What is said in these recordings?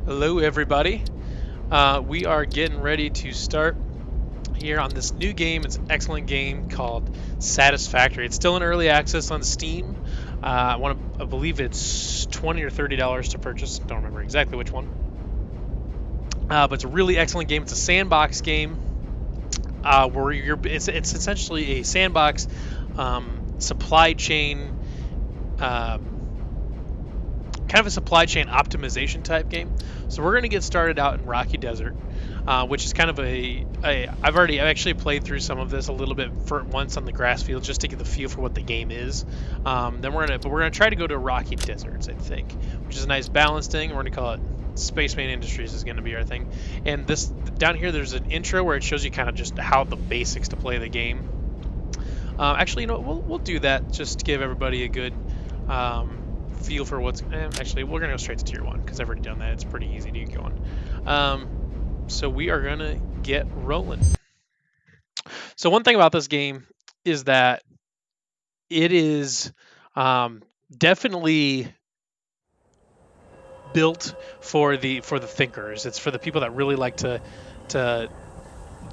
Hello, everybody. We are getting ready to start here on this new game. It's an excellent game called Satisfactory. It's still in early access on Steam. I believe it's $20 or $30 to purchase. Don't remember exactly which one. But it's a really excellent game. It's a sandbox game where it's essentially a sandbox supply chain. Kind of a supply chain optimization type game. So we're going to get started out in Rocky Desert, which is kind of I've actually played through some of this a little bit for once on the grass field just to get the feel for what the game is. Then we're gonna try to go to Rocky Deserts, I think, which is a nice balanced thing. We're gonna call it Spaceman Industries is going to be our thing. And this down here, there's an intro where it shows you kind of just how the basics to play the game. Actually, you know, we'll do that just to give everybody a good feel for what's actually we're gonna go straight to tier 1 because I've already done that. It's pretty easy to get going. So we are gonna get rolling. So one thing about this game is that it is definitely built for the thinkers. It's for the people that really like to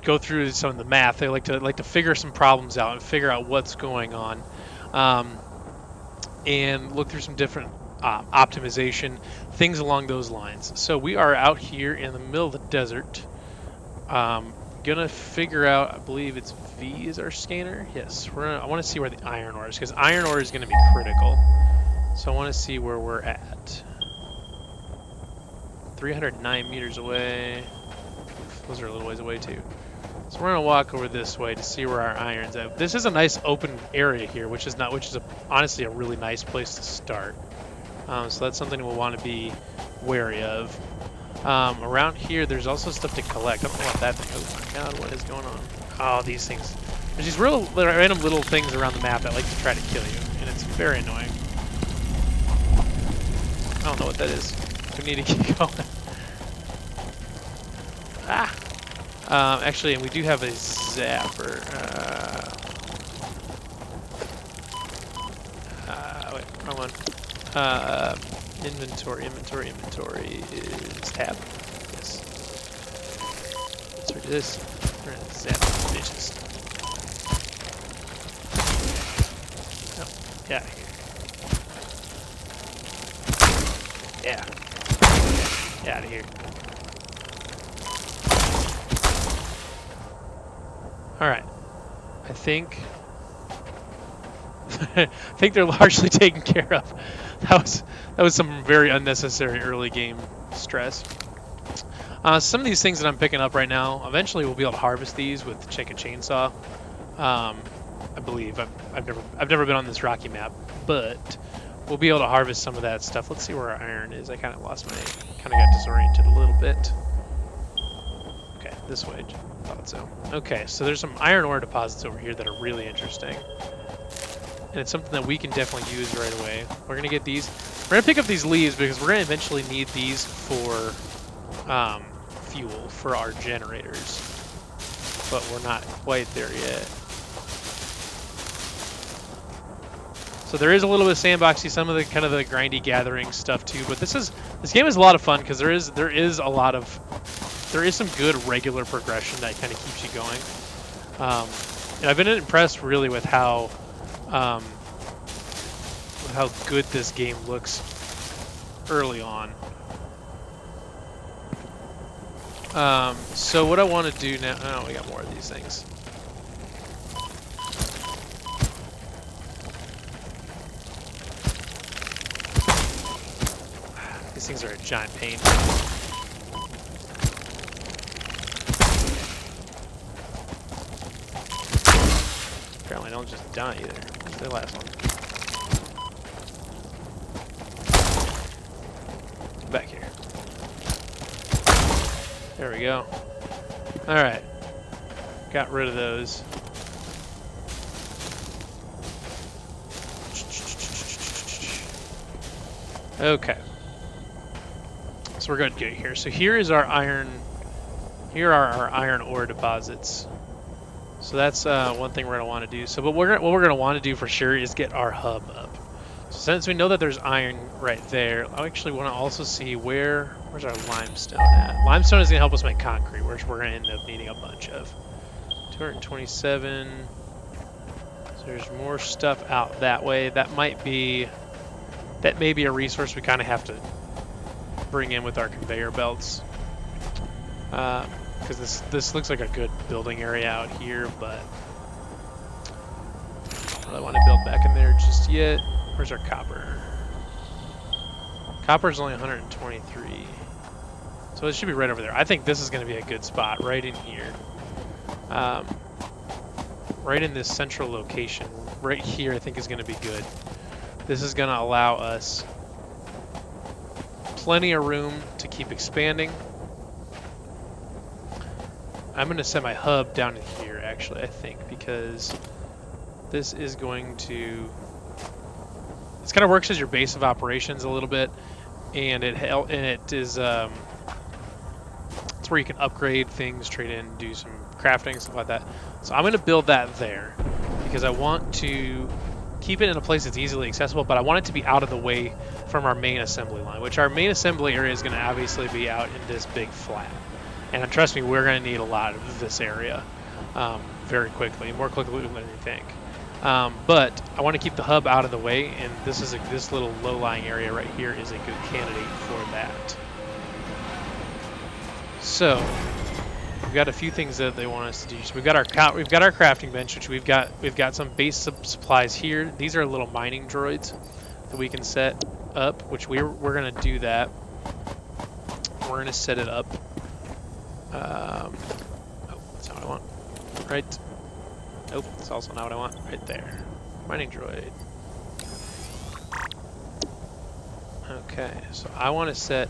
go through some of the math. They like to figure some problems out and figure out what's going on. And look through some different optimization, things along those lines. So we are out here in the middle of the desert. Gonna figure out, I believe it's V is our scanner. Yes, I want to see where the iron ore is, because iron ore is gonna be critical. So I want to see where we're at. 309 meters away. Those are a little ways away too. So we're gonna walk over this way to see where our iron's at. This is a nice open area here, which is honestly a really nice place to start. So that's something we'll want to be wary of. Around here, there's also stuff to collect. I don't know what that thing. Oh my God, what is going on? Oh, these things. There's these random little things around the map that like to try to kill you, and it's very annoying. I don't know what that is. We need to keep going. Ah. Actually, and we do have a zapper. Wait, wrong one. Inventory is tab. Yes. Let's do this. We're gonna zap these bitches. Oh, yeah. Yeah. Get out of here. All right, I think they're largely taken care of. That was some very unnecessary early game stress. Some of these things that I'm picking up right now, eventually we'll be able to harvest these with the chainsaw. I believe I've never been on this rocky map, but we'll be able to harvest some of that stuff. Let's see where our iron is. I kind of got disoriented a little bit. Okay, this way. Thought so. Okay, so there's some iron ore deposits over here that are really interesting. And it's something that we can definitely use right away. We're going to get these. We're going to pick up these leaves because we're going to eventually need these for fuel for our generators. But we're not quite there yet. So there is a little bit of sandboxy, some of the kind of the grindy gathering stuff too. But this game is a lot of fun because there is some good regular progression that kind of keeps you going. And I've been impressed really with how good this game looks early on. So what I want to do now, oh, we got more of these things. These things are a giant pain. Apparently don't just die either. That's the last one. Back here. There we go. Alright. Got rid of those. Okay. So we're good here. So here is our iron. Here are our iron ore deposits. So that's one thing we're gonna want to do. So, but what we're gonna want to do for sure is get our hub up. So since we know that there's iron right there, I actually want to also see where's our limestone at. Limestone is going to help us make concrete, which we're going to end up needing a bunch of. 227. So there's more stuff out that way. That may be a resource we kind of have to bring in with our conveyor belts. Because this looks like a good building area out here, but I don't really want to build back in there just yet. Where's our copper? Copper's only 123. So it should be right over there. I think this is going to be a good spot, right in here. Right in this central location. Right here I think is going to be good. This is going to allow us plenty of room to keep expanding. I'm going to set my hub down in here, actually, I think, because this is going to... This kind of works as your base of operations a little bit, and it is it's where you can upgrade things, trade in, do some crafting, stuff like that. So I'm going to build that there because I want to keep it in a place that's easily accessible, but I want it to be out of the way from our main assembly line, which our main assembly area is going to obviously be out in this big flat. And trust me, we're going to need a lot of this area very quickly, more quickly than you think. But I want to keep the hub out of the way, and this little low-lying area right here is a good candidate for that. So we've got a few things that they want us to do. So we've got our crafting bench, which we've got some base supplies here. These are little mining droids that we can set up, which we're going to do that. We're going to set it up. Oh, that's not what I want. Right. Nope, that's also not what I want. Right there. Mining droid. Okay, so I want to set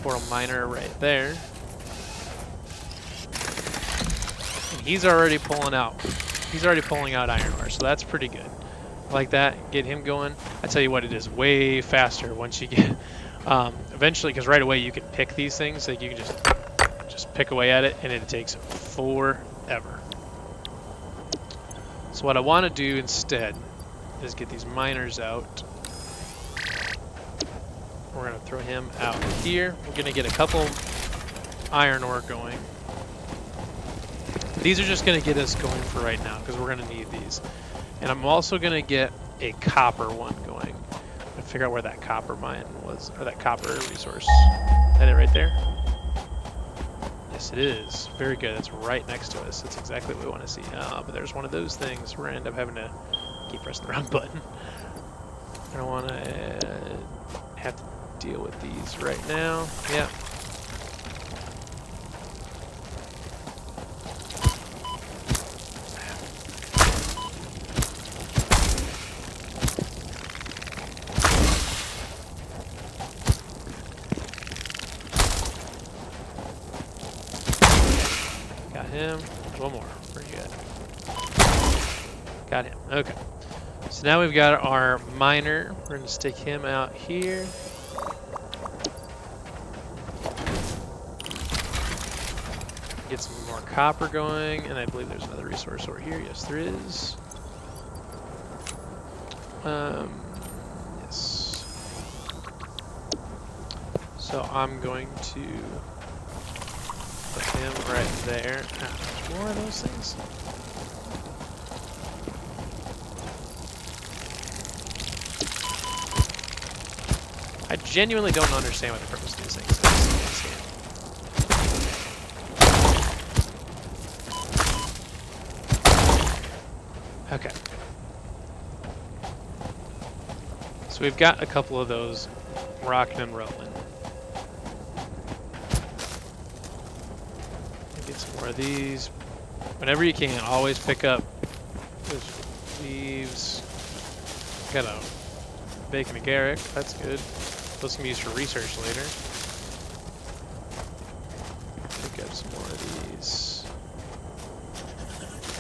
portal miner right there. And he's already pulling out iron ore, so that's pretty good. Like that, get him going. I tell you what, it is way faster once you get eventually, because right away you can pick these things, like you can just pick away at it, and it takes forever. So what I want to do instead is get these miners out. We're going to throw him out here. We're going to get a couple iron ore going. These are just going to get us going for right now, because we're going to need these. And I'm also going to get a copper one going. And figure out where that copper mine was, or that copper resource. Is that it right there? Yes, it is. Very good. That's right next to us. That's exactly what we want to see. But there's one of those things. We're going to end up having to keep pressing the wrong button. I don't want to have to deal with these right now. Yeah. Him. One more. Pretty good. Got him. Okay. So now we've got our miner. We're going to stick him out here. Get some more copper going, and I believe there's another resource over here. Yes, there is. Yes. So I'm going to put him right there. There's more of those things. I genuinely don't understand what the purpose of these things is. Okay. So we've got a couple of those rocking and rolling. Get some more of these. Whenever you can, always pick up those leaves. Got a bacon agaric. That's good. Those can be used for research later. Pick up some more of these.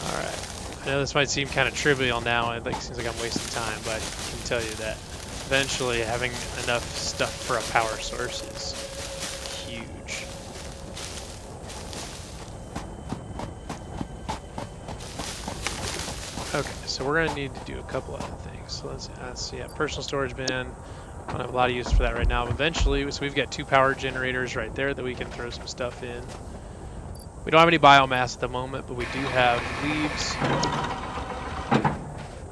Alright. I know this might seem kind of trivial now. It seems like I'm wasting time, but I can tell you that eventually having enough stuff for a power source is huge. Okay, so we're gonna need to do a couple other things. So let's see. Yeah, personal storage bin. I don't have a lot of use for that right now. Eventually, so we've got 2 power generators right there that we can throw some stuff in. We don't have any biomass at the moment, but we do have leaves,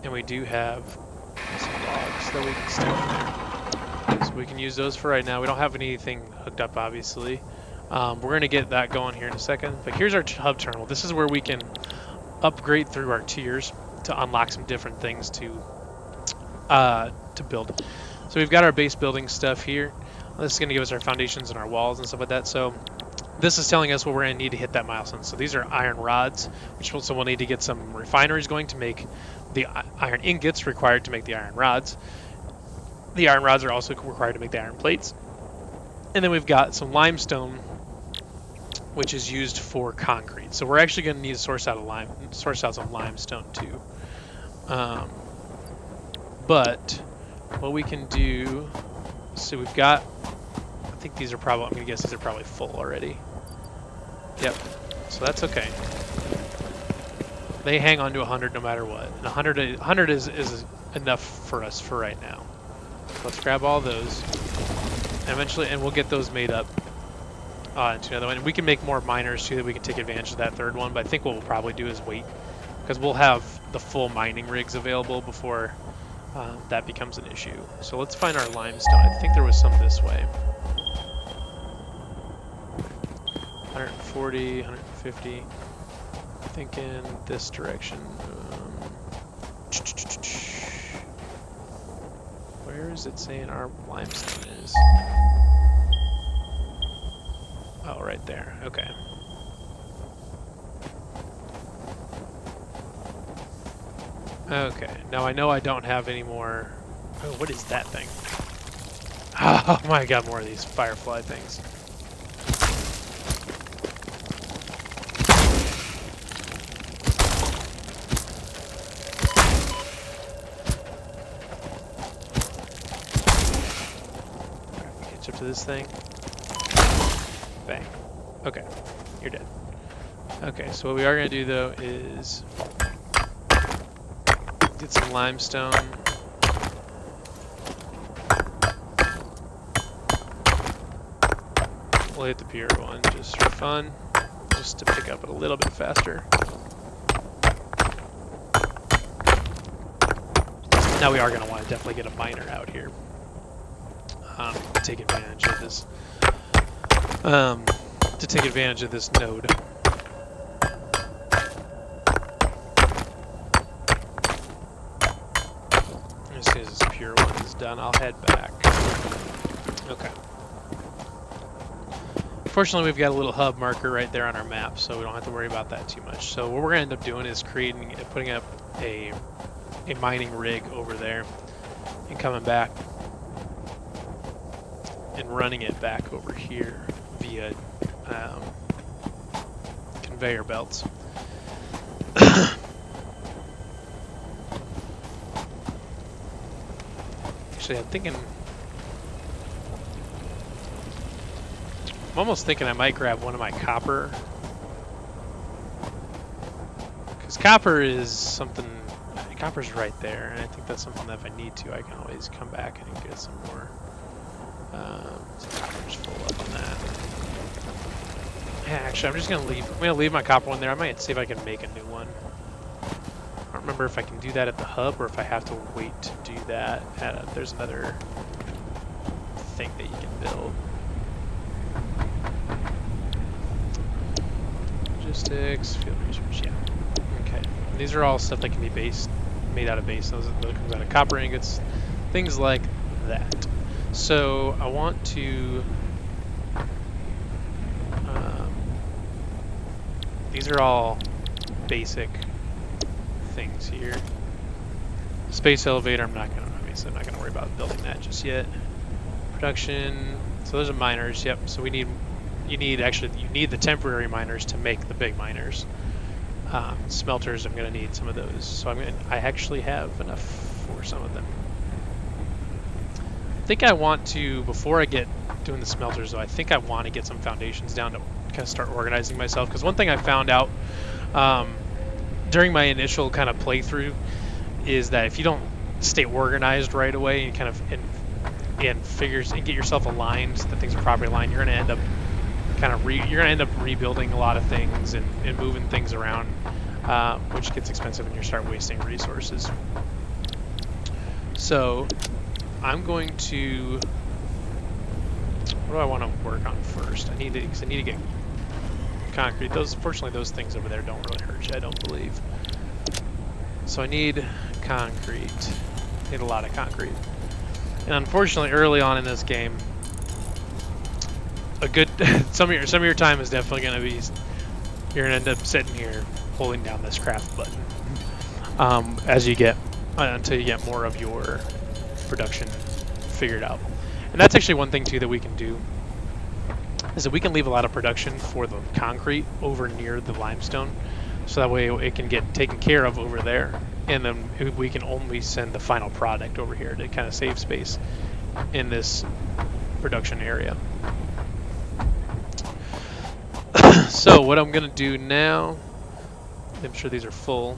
and we do have some logs that we can stick in there. So we can use those for right now. We don't have anything hooked up, obviously. We're gonna get that going here in a second. But here's our hub terminal. This is where we can upgrade through our tiers to unlock some different things to build. So we've got our base building stuff here. This is going to give us our foundations and our walls and stuff like that. So this is telling us what we're going to need to hit that milestone. So these are iron rods, which we'll need to get some refineries going to make the iron ingots required to make the iron rods. The iron rods are also required to make the iron plates. And then we've got some limestone, which is used for concrete. So we're actually going to need to source out some limestone too. But what we can do, so we've got, I think these are probably, I'm going to guess these are probably full already. Yep, so that's okay. They hang on to 100 no matter what. And 100 is enough for us for right now. Let's grab all those. And we'll get those made up into another one. We can make more miners too that we can take advantage of that third one, but I think what we'll probably do is wait, because we'll have the full mining rigs available before that becomes an issue. So let's find our limestone. I think there was some this way. 140, 150. Thinking this direction. Where is it saying our limestone is? Oh, right there. Okay. Okay. Now I know I don't have any more. Oh, what is that thing? Oh my god, more of these firefly things. Catch up to this thing. Bang. Okay, you're dead. Okay, so what we are going to do though is get some limestone. We'll hit the pure one just for fun, just to pick up it a little bit faster. Now we are going to want to definitely get a miner out here to take advantage of this. To take advantage of this node. As soon as this pure one is done, I'll head back. Okay. Fortunately, we've got a little hub marker right there on our map, so we don't have to worry about that too much. So what we're going to end up doing is putting up a mining rig over there and coming back and running it back over here via conveyor belts. Actually, I'm almost thinking I might grab one of my copper, because copper is something. Copper's right there, and I think that's something that if I need to, I can always come back and get some more. So copper's full up on that. Yeah, actually, I'm just gonna leave. I'm gonna leave my copper one there. I might see if I can make a new one. I don't remember if I can do that at the hub or if I have to wait to do that. There's another thing that you can build. Logistics, field research. Yeah. Okay. And these are all stuff that can be made out of base. Those comes out of copper ingots, things like that. So I want to. These are all basic things here. Space elevator. I'm not gonna worry about building that just yet. Production. So those are miners. Yep. So you need the temporary miners to make the big miners. Smelters. I'm gonna need some of those. So I actually have enough for some of them. I think I want to, before I get doing the smelters though, I think I want to get some foundations down to kind of start organizing myself, because one thing I found out during my initial kind of playthrough is that if you don't stay organized right away and kind of and get yourself aligned that things are properly aligned, you're going to end up rebuilding a lot of things and moving things around, which gets expensive and you start wasting resources. So I'm going to, what do I want to work on first? I need to get concrete. Fortunately, those things over there don't really hurt you, I don't believe. So I need concrete. I need a lot of concrete. And unfortunately, early on in this game, a good some of your time is definitely going to be, you're going to end up sitting here holding down this craft button as you get until you get more of your production figured out. And that's actually one thing too that we can do, is that we can leave a lot of production for the concrete over near the limestone, so that way it can get taken care of over there, and then we can only send the final product over here to kind of save space in this production area. So what I'm going to do now, I'm sure these are full.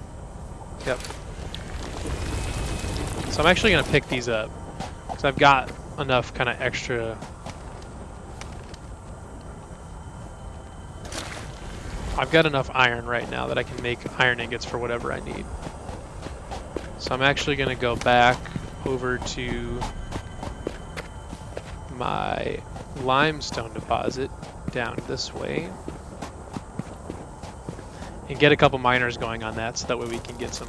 Yep. So I'm actually going to pick these up because I've got enough kind of extra. I've got enough iron right now that I can make iron ingots for whatever I need. So I'm actually going to go back over to my limestone deposit down this way and get a couple miners going on that, so that way we can get some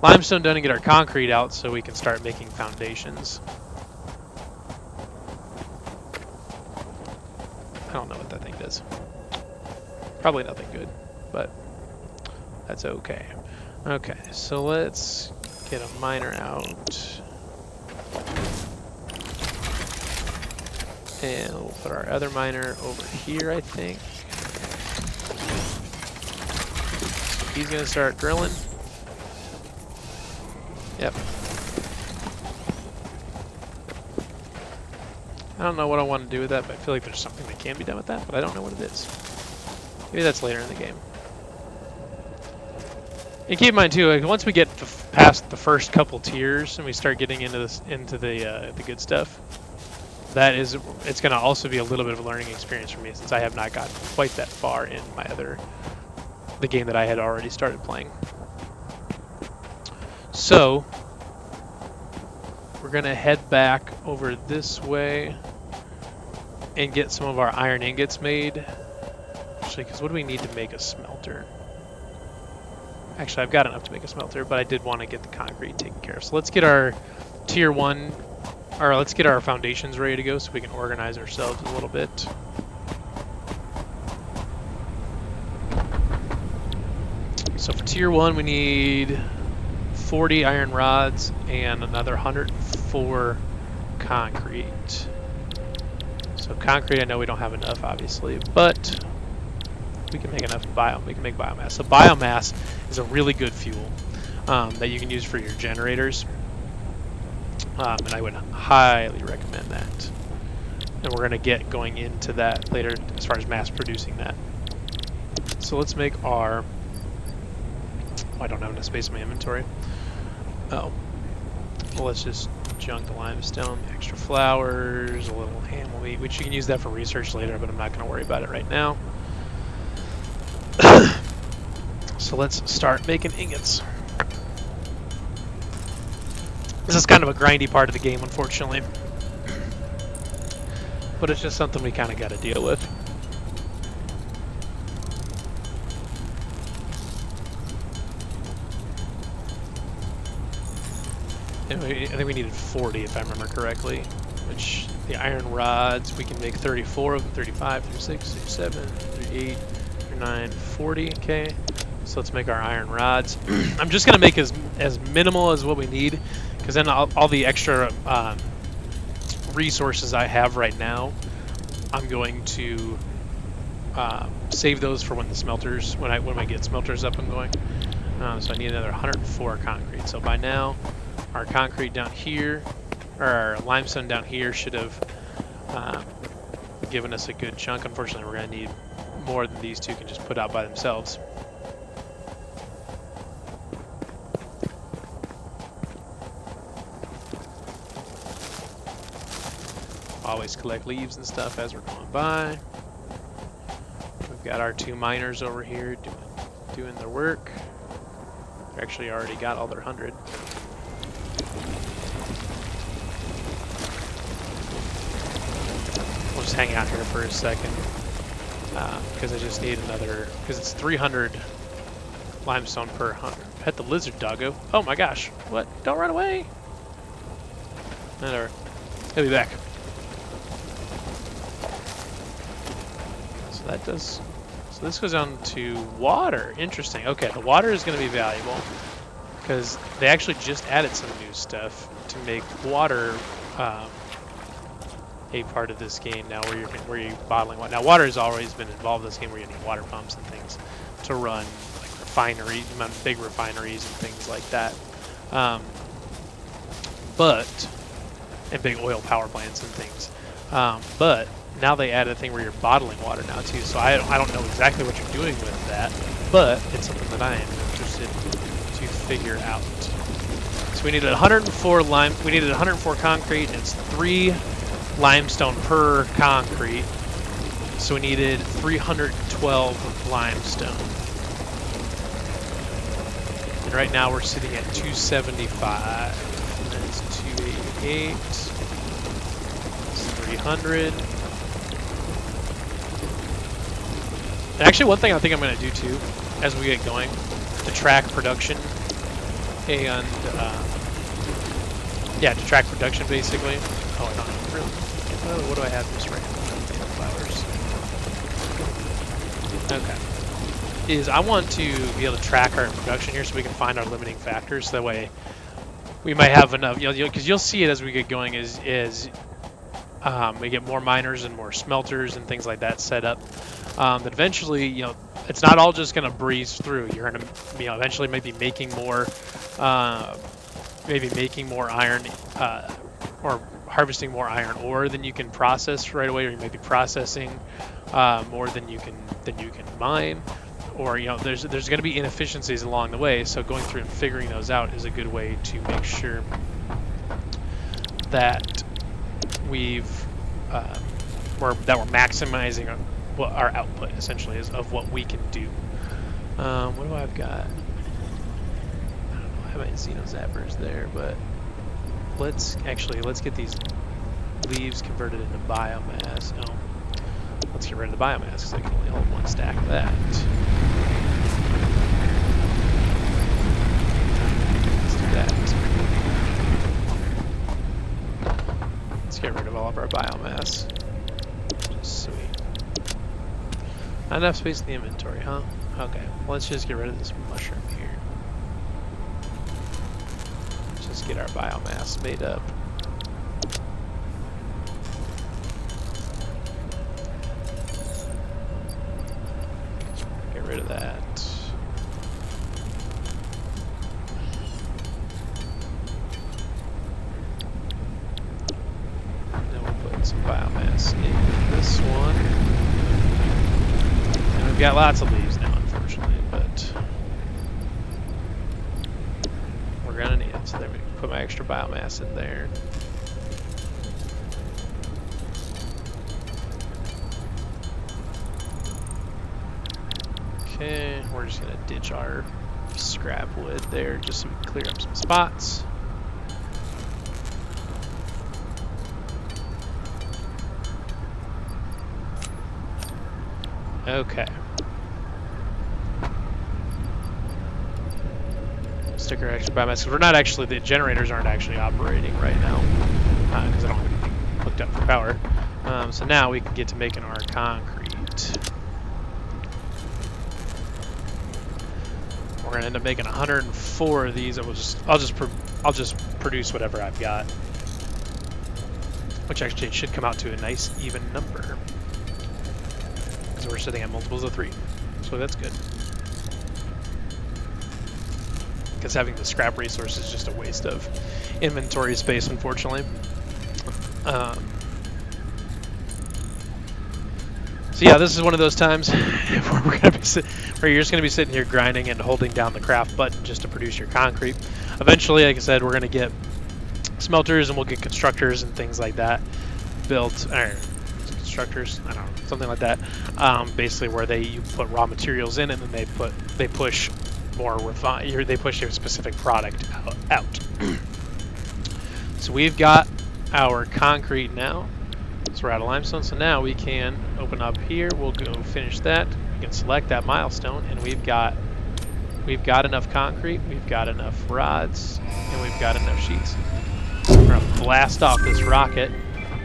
limestone done and get our concrete out so we can start making foundations. I don't know what that thing does. Probably nothing good, but that's okay. Okay, so let's get a miner out. And we'll put our other miner over here, I think. So he's gonna start drilling. Yep. I don't know what I want to do with that, but I feel like there's something that can be done with that, but I don't know what it is. Maybe that's later in the game. And keep in mind too, like once we get past the first couple tiers and we start getting into the good stuff, it's going to also be a little bit of a learning experience for me, since I have not gotten quite that far in the game that I had already started playing. So we're going to head back over this way and get some of our iron ingots made. Actually, because what do we need to make a smelter? Actually, I've got enough to make a smelter, but I did want to get the concrete taken care of. So let's get our tier 1, or let's get our foundations ready to go so we can organize ourselves a little bit. So for tier 1, we need 40 iron rods and another 104 concrete. So concrete, I know we don't have enough, obviously, but we can make enough we can make biomass. So biomass is a really good fuel that you can use for your generators, and I would highly recommend that. And we're going to get going into that later as far as mass producing that. So let's make our, I don't have enough space in my inventory. Oh, well, let's just junk the limestone, extra flowers, a little animal meat, which you can use that for research later, but I'm not going to worry about it right now. So let's start making ingots. This is kind of a grindy part of the game, unfortunately, but it's just something we kind of got to deal with. And I think we needed 40 if I remember correctly, which the iron rods, we can make 34 of them, 35, 36, 37, 38, 39, 40, okay. So let's make our iron rods. I'm just going to make as minimal as what we need, because then all the extra resources I have right now, I'm going to save those for when the smelters, when I get smelters up and going. So I need another 104 concrete. So by now, our concrete down here, or our limestone down here, should have given us a good chunk. Unfortunately, we're going to need more than these two can just put out by themselves. always collect leaves and stuff as we're going by. We've got our 2 miners over here doing their work. They actually already got all their 100. We'll just hang out here for a second because I just need another, because it's 300 limestone per 100. Pet the lizard, doggo. Oh my gosh. What? Don't run away. Whatever. He'll be back. So that does... So this goes down to water. Interesting. Okay, the water is going to be valuable because they actually just added some new stuff to make water a part of this game now, where you're bottling water. Now, water has always been involved in this game, where you need water pumps and things to run like refineries, big refineries and things like that. And big oil power plants and things. But now they added a thing where you're bottling water now too. So I don't know exactly what you're doing with that, but it's something that I am interested to figure out. So we needed 104 lime. We needed 104 concrete, and it's 3 limestone per concrete. So we needed 312 limestone. And right now we're sitting at 275. And that's 288. That's 300. And actually, one thing I think I'm going to do too, as we get going, to track production and yeah, to track production basically. Oh, I don't know. Really? What do I have just right now? Flowers. Okay. Is I want to be able to track our production here so we can find our limiting factors. So that way we might have enough, because you'll see it as we get going is we get more miners and more smelters and things like that set up. That eventually, it's not all just going to breeze through. You're going to, eventually maybe making more iron or harvesting more iron ore than you can process right away, or you may be processing more than you can mine, or there's going to be inefficiencies along the way. So going through and figuring those out is a good way to make sure that we're maximizing our output essentially is of what we can do. What do I've got? I don't know. I have my xenozappers there, but let's get these leaves converted into biomass. Oh, let's get rid of the biomass because I can only hold 1 stack of that. Let's do that. Let's get rid of all of our biomass. Sweet. Not enough space in the inventory, huh? Okay, well, let's just get rid of this mushroom here. Let's just get our biomass made up. Get rid of that. Then we'll put some biomass in this one. And we've got lots of leaves now, unfortunately, but we're gonna need it. So there we can put my extra biomass in there. Okay, we're just gonna ditch our scrap wood there just so we can clear up some spots. Okay. Stick our extra biomass, because we're not actually, the generators aren't actually operating right now, because I don't have anything hooked up for power. So now we can get to making our concrete. We're gonna end up making 104 of these. I'll just produce whatever I've got, which actually should come out to a nice even number. So we're sitting at multiples of 3, so that's good. Because having the scrap resource is just a waste of inventory space, unfortunately. So yeah, this is one of those times where you're just gonna be sitting here grinding and holding down the craft button just to produce your concrete. Eventually, like I said, we're gonna get smelters and we'll get constructors and things like that. built, or constructors, I don't know, something like that. Basically, where you put raw materials in, and then they push more refined. They push a specific product out. So we've got our concrete now. So we're out of limestone. So now we can open up here. We'll go finish that. We can select that milestone, and we've got enough concrete. We've got enough rods, and we've got enough sheets. We're gonna blast off this rocket.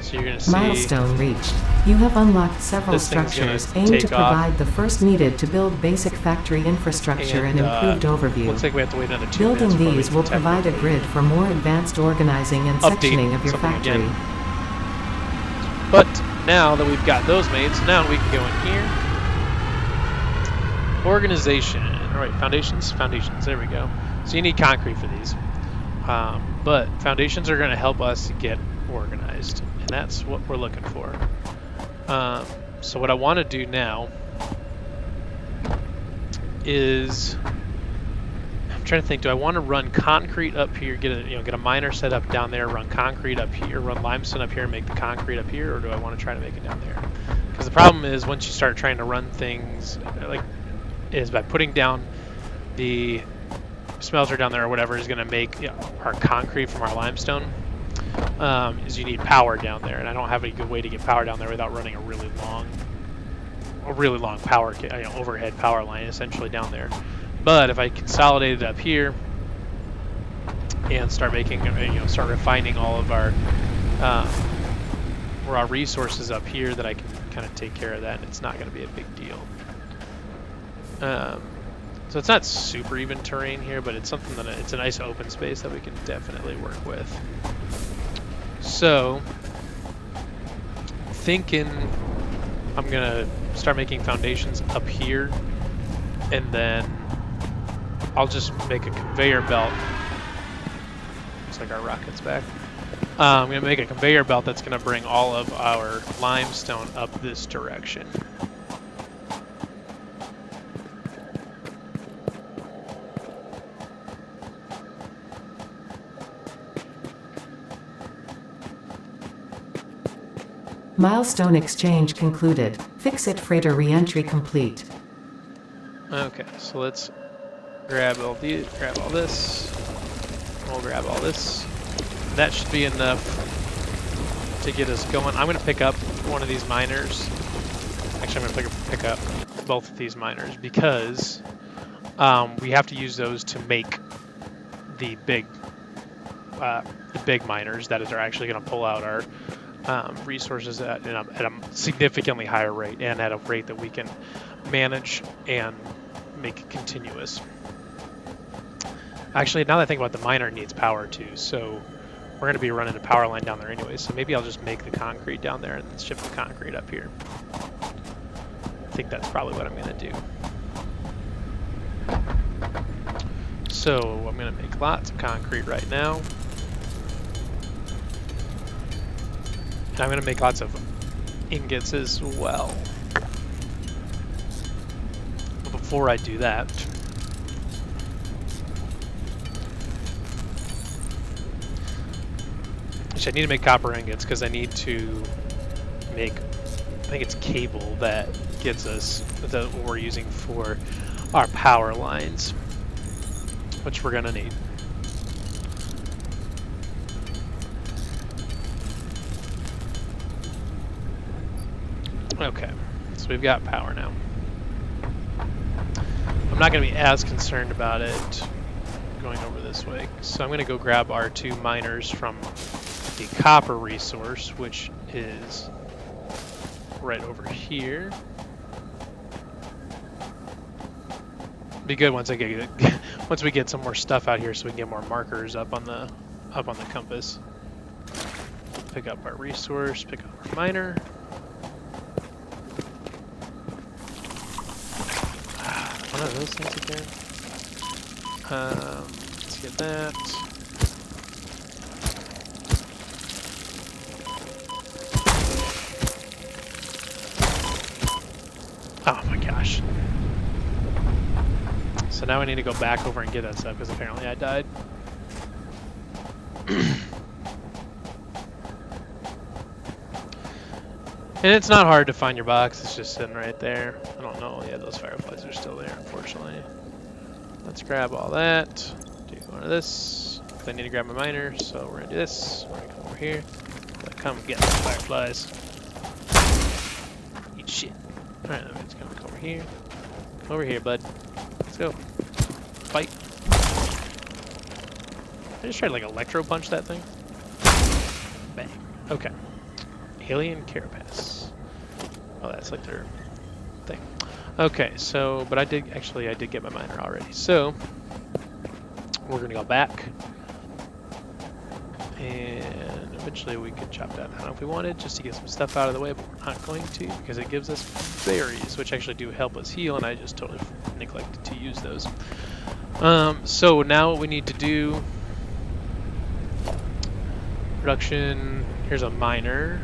So you're gonna see milestone reached. You have unlocked several structures aimed to provide the first needed to build basic factory infrastructure and improved overview. Looks like we have to wait another 2 Building minutes these will provide a grid for more advanced organizing and sectioning of your factory. Again. But now that we've got those made, so now we can go in here. Organization. All right, foundations. There we go. So you need concrete for these. But foundations are going to help us get organized, and that's what we're looking for. So what I want to do now is, I'm trying to think, do I want to run concrete up here, get a miner set up down there, run concrete up here, run limestone up here and make the concrete up here, or do I want to try to make it down there? Because the problem is, once you start trying to run things is by putting down the smelter down there or whatever is going to make our concrete from our limestone, is you need power down there, and I don't have a good way to get power down there without running a really long power overhead power line essentially down there. But if I consolidate it up here and start making, start refining all of our raw resources up here, that I can kind of take care of that, and it's not going to be a big deal. So it's not super even terrain here, but it's something that it's a nice open space that we can definitely work with. So, thinking I'm gonna start making foundations up here, and then I'll just make a conveyor belt. Looks like our rocket's back. I'm gonna make a conveyor belt that's gonna bring all of our limestone up this direction. Milestone exchange concluded. Fix-it freighter re-entry complete. Okay, so let's grab all this. We'll grab all this. That should be enough to get us going. I'm going to pick up one of these miners. Actually, I'm going to pick up both of these miners because we have to use those to make the big miners that are actually going to pull out our resources at a significantly higher rate, and at a rate that we can manage and make it continuous. Actually, now that I think about it, the miner needs power too, so we're going to be running a power line down there anyway, so maybe I'll just make the concrete down there and ship the concrete up here. I think that's probably what I'm going to do. So I'm going to make lots of concrete right now. And I'm going to make lots of ingots as well. But before I do that, I need to make copper ingots because I need to make, I think it's cable that gets us, what we're using for our power lines, which we're going to need. Okay, so we've got power now. I'm not going to be as concerned about it going over this way, so I'm going to go grab our 2 miners from the copper resource, which is right over here. Be good once once we get some more stuff out here, so we can get more markers up on the compass. Pick up our resource, pick up our miner. One of those things again. Let's get that. Oh my gosh. So now I need to go back over and get that stuff because apparently I died. And it's not hard to find your box, it's just sitting right there. I don't know, yeah, those fireflies are still there, unfortunately. Let's grab all that, do one of this. I need to grab my miner, so we're gonna do this. We're gonna come over here. Come get the fireflies. Eat shit. Alright, let's come over here. Come over here, bud. Let's go. Fight. I just tried to like electro punch that thing. Bang. Okay. Alien Carapace. Oh, that's like their thing. Okay, so, but I did get my miner already. So, we're gonna go back. And eventually we could chop that down if we wanted, just to get some stuff out of the way, but we're not going to because it gives us berries, which actually do help us heal, and I just totally neglected to use those. So now what we need to do, production, here's a miner,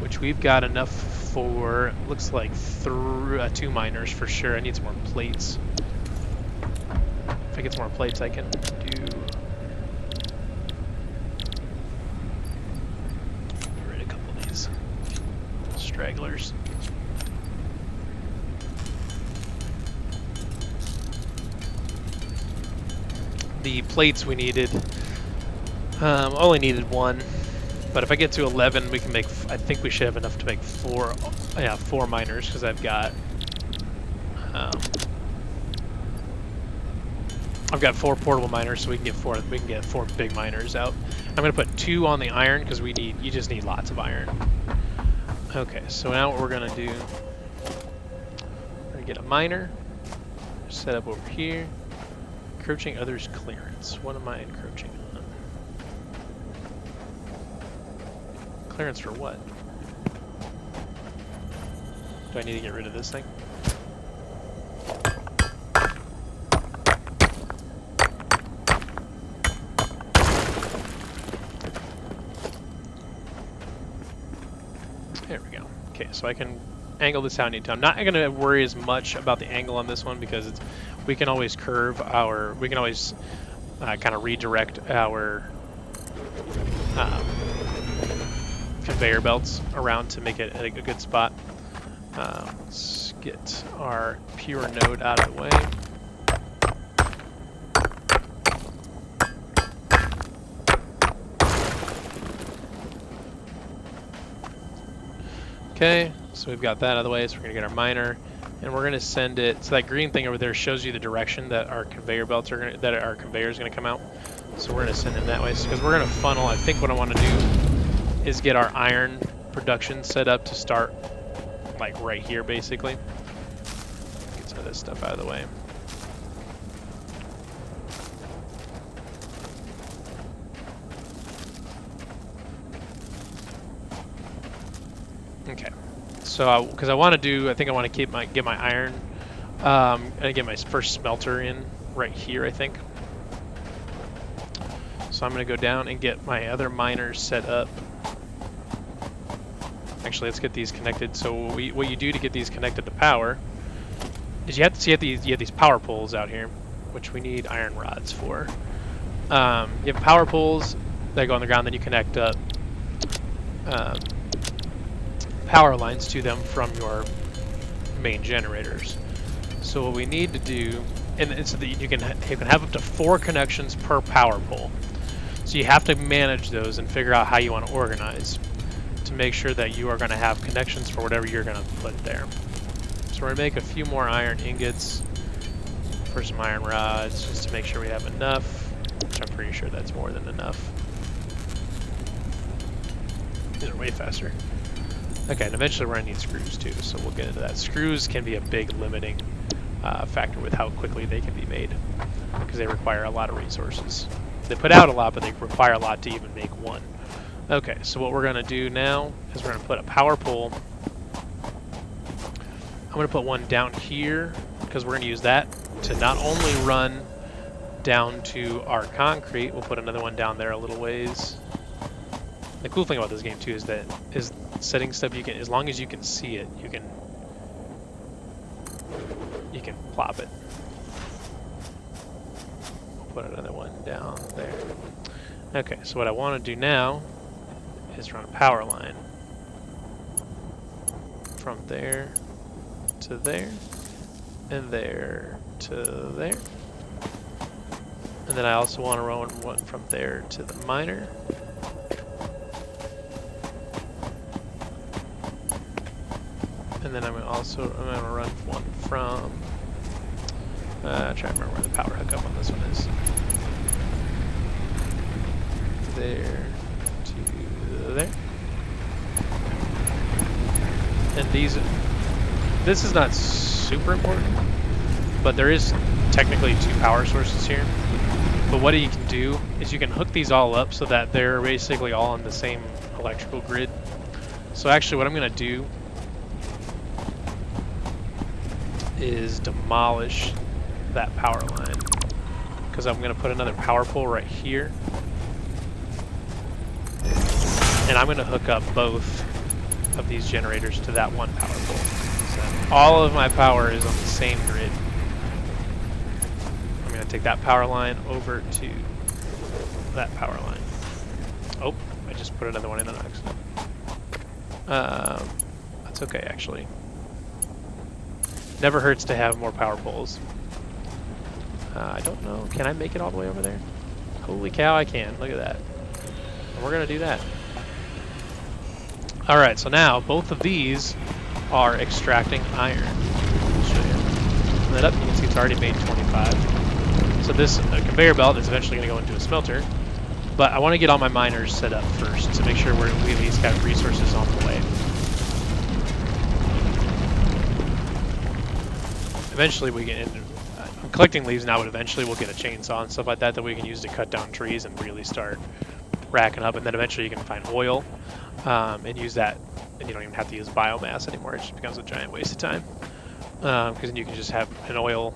which we've got enough for, looks like 2 miners for sure. I need some more plates. If I get some more plates, I can do... Get rid of a couple of these stragglers. The plates we needed, only needed 1. But if I get to 11, we can make, I think we should have enough to make 4 miners, because I've got 4 portable miners, so we can get 4 big miners out. I'm gonna put 2 on the iron, because you just need lots of iron. Okay, so now what we're gonna do, we're gonna get a miner, set up over here, encroaching others clearance. What am I encroaching on? Clearance for what? Do I need to get rid of this thing? There we go. Okay, so I can angle this how I need to. I'm not going to worry as much about the angle on this one because we can always kind of redirect our conveyor belts around to make it a good spot. Let's get our pure node out of the way. Okay, so we've got that out of the way, so we're gonna get our miner, and we're gonna send it. So that green thing over there shows you the direction that our conveyor belts are gonna, that our conveyor is gonna come out. So we're gonna send them that way, because we're gonna funnel. I think what I want to do is get our iron production set up to start like right here, basically. Get some of this stuff out of the way. Okay, so because I want to do, I think I want to get my iron, and get my first smelter in right here, I think. So I'm going to go down and get my other miners set up. Actually, let's get these connected. So what you do to get these connected to power is you have these power poles out here, which we need iron rods for. You have power poles that go on the ground, then you connect up power lines to them from your main generators. So what we need to do, and so that you can have up to 4 connections per power pole. So you have to manage those and figure out how you want to organize to make sure that you are going to have connections for whatever you're going to put there. So we're going to make a few more iron ingots for some iron rods just to make sure we have enough, which I'm pretty sure that's more than enough. These are way faster. Okay, and eventually we're going to need screws too, so we'll get into that. Screws can be a big limiting factor with how quickly they can be made because they require a lot of resources. They put out a lot, but they require a lot to even make one. Okay, so what we're going to do now is we're going to put a power pole. I'm going to put one down here because we're going to use that to not only run down to our concrete, we'll put another one down there a little ways. The cool thing about this game too is that setting stuff you can, as long as you can see it, you can plop it. Put another one down there. Okay, so what I want to do now is run a power line. from there to there, and there to there. And then I also want to run one from there to the miner. And then I'm going to run one from, try to remember where the power hookup on this one is. There to there. And this is not super important, but there is technically 2 power sources here. But what you can do is you can hook these all up so that they're basically all on the same electrical grid. So actually what I'm going to do is demolish that power line, because I'm going to put another power pole right here, and I'm going to hook up both of these generators to that one power pole. So all of my power is on the same grid. I'm going to take that power line over to that power line. Oh, I just put another one in on accident. That's okay, actually. Never hurts to have more power poles. I don't know. Can I make it all the way over there? Holy cow, I can. Look at that. And we're going to do that. Alright, so now both of these are extracting iron. I'll show you. Open that up, you can see it's already made 25. So this conveyor belt is eventually going to go into a smelter. But I want to get all my miners set up first to make sure we at least got resources on the way. Eventually we get into, I'm collecting leaves now, but eventually we'll get a chainsaw and stuff like that we can use to cut down trees and really start racking up. And then eventually you can find oil and use that, and you don't even have to use biomass anymore. It just becomes a giant waste of time, because then you can just have oil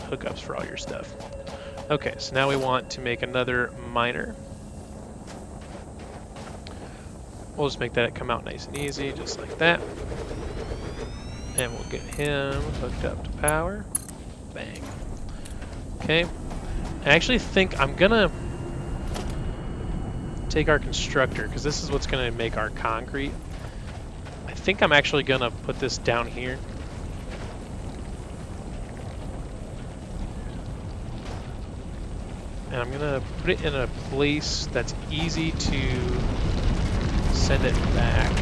hookups for all your stuff. Okay, so now we want to make another miner. We'll just make that come out nice and easy, just like that. And we'll get him hooked up to power. Bang. Okay. I actually think I'm gonna take our constructor, because this is what's gonna make our concrete. I think I'm actually gonna put this down here. And I'm gonna put it in a place that's easy to send it back.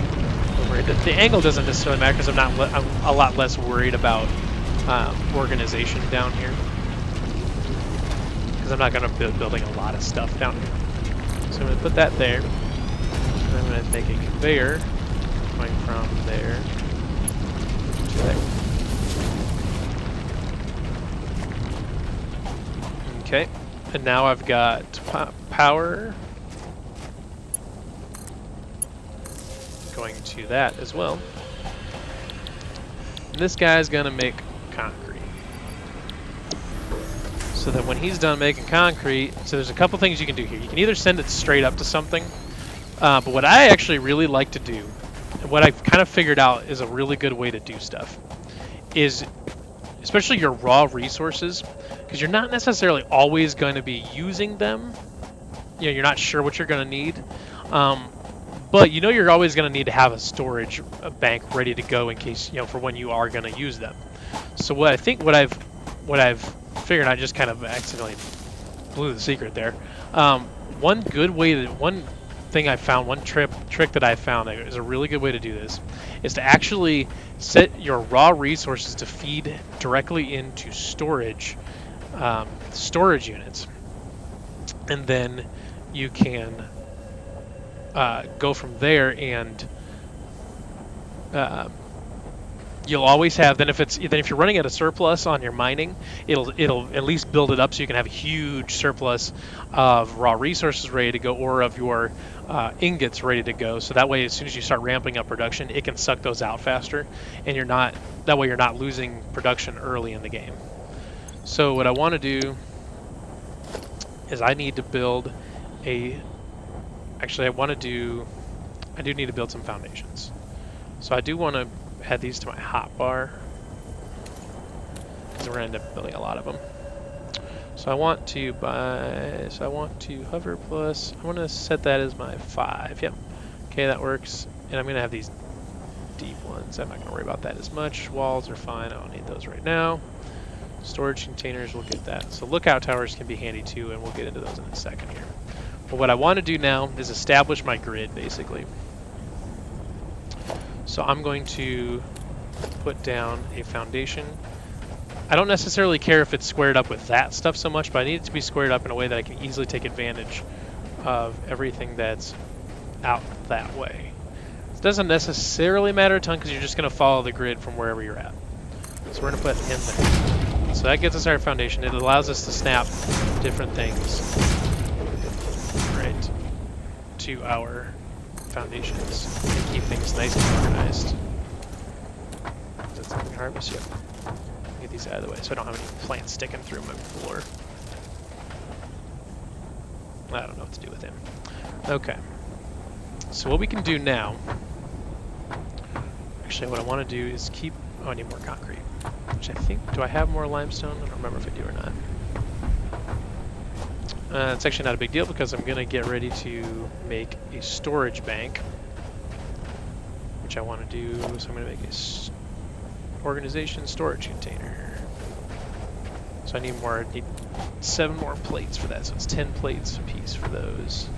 The angle doesn't necessarily matter, because I'm a lot less worried about organization down here, because I'm not going to be building a lot of stuff down here. So I'm going to put that there, and I'm going to make a conveyor going from there to there. Okay, and now I've got power going to that as well. And this guy's gonna make concrete. So that when he's done making concrete, so there's a couple things you can do here. You can either send it straight up to something, but what I actually really like to do, and what I've kind of figured out is a really good way to do stuff, is especially your raw resources, because you're not necessarily always going to be using them. You know, you're not sure what you're going to need. But you know you're always going to need to have a storage bank ready to go in case, you know, for when you are going to use them. So what I've figured, I just kind of accidentally blew the secret there. One thing I found, one trick that I found that is a really good way to do this, is to actually set your raw resources to feed directly into storage units, and then you can go from there, and you'll always have, then if you're running at a surplus on your mining, it'll at least build it up so you can have a huge surplus of raw resources ready to go, or of your ingots ready to go. So that way, as soon as you start ramping up production, it can suck those out faster, and that way you're not losing production early in the game. So what I want to do is I need to build Actually, I do need to build some foundations. So I do want to add these to my hotbar, because we're going to end up building a lot of them. So I want to hover plus, I want to set that as my 5. Yep. Okay, that works. And I'm going to have these deep ones. I'm not going to worry about that as much. Walls are fine. I don't need those right now. Storage containers, we'll get that. So lookout towers can be handy too, and we'll get into those in a second here. But what I want to do now is establish my grid, basically. So I'm going to put down a foundation. I don't necessarily care if it's squared up with that stuff so much, but I need it to be squared up in a way that I can easily take advantage of everything that's out that way. It doesn't necessarily matter a ton because you're just going to follow the grid from wherever you're at. So we're going to put him there. So that gets us our foundation. It allows us to snap different things right to our foundations and keep things nice and organized. Is that something harvest? Yep. Get these out of the way so I don't have any plants sticking through my floor. I don't know what to do with him. Okay. So what we can do now, actually what I want to do is keep, oh, I need more concrete. Which I think, do I have more limestone? I don't remember if I do or not. It's actually not a big deal because I'm going to get ready to make a storage bank. Which I want to do, so I'm going to make a organization storage container. So I need 7 more plates for that, so it's 10 plates a piece for those.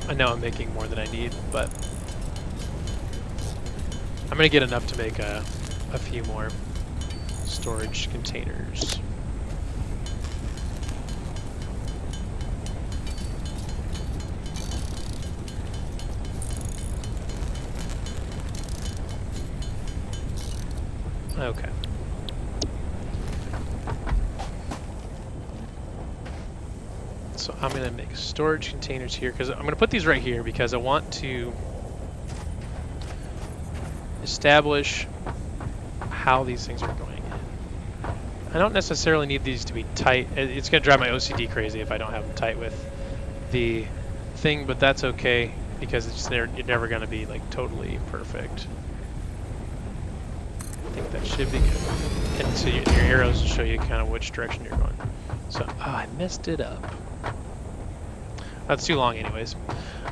I know I'm making more than I need, but I'm going to get enough to make a few more storage containers. Okay. So I'm going to make storage containers here because I'm going to put these right here because I want to establish how these things are going in. I don't necessarily need these to be tight. It's going to drive my OCD crazy if I don't have them tight with the thing, but that's okay because it's you're never going to be like totally perfect. I think that should be good. And so your arrows show you kind of which direction you're going. So, oh, I messed it up. That's too long anyways.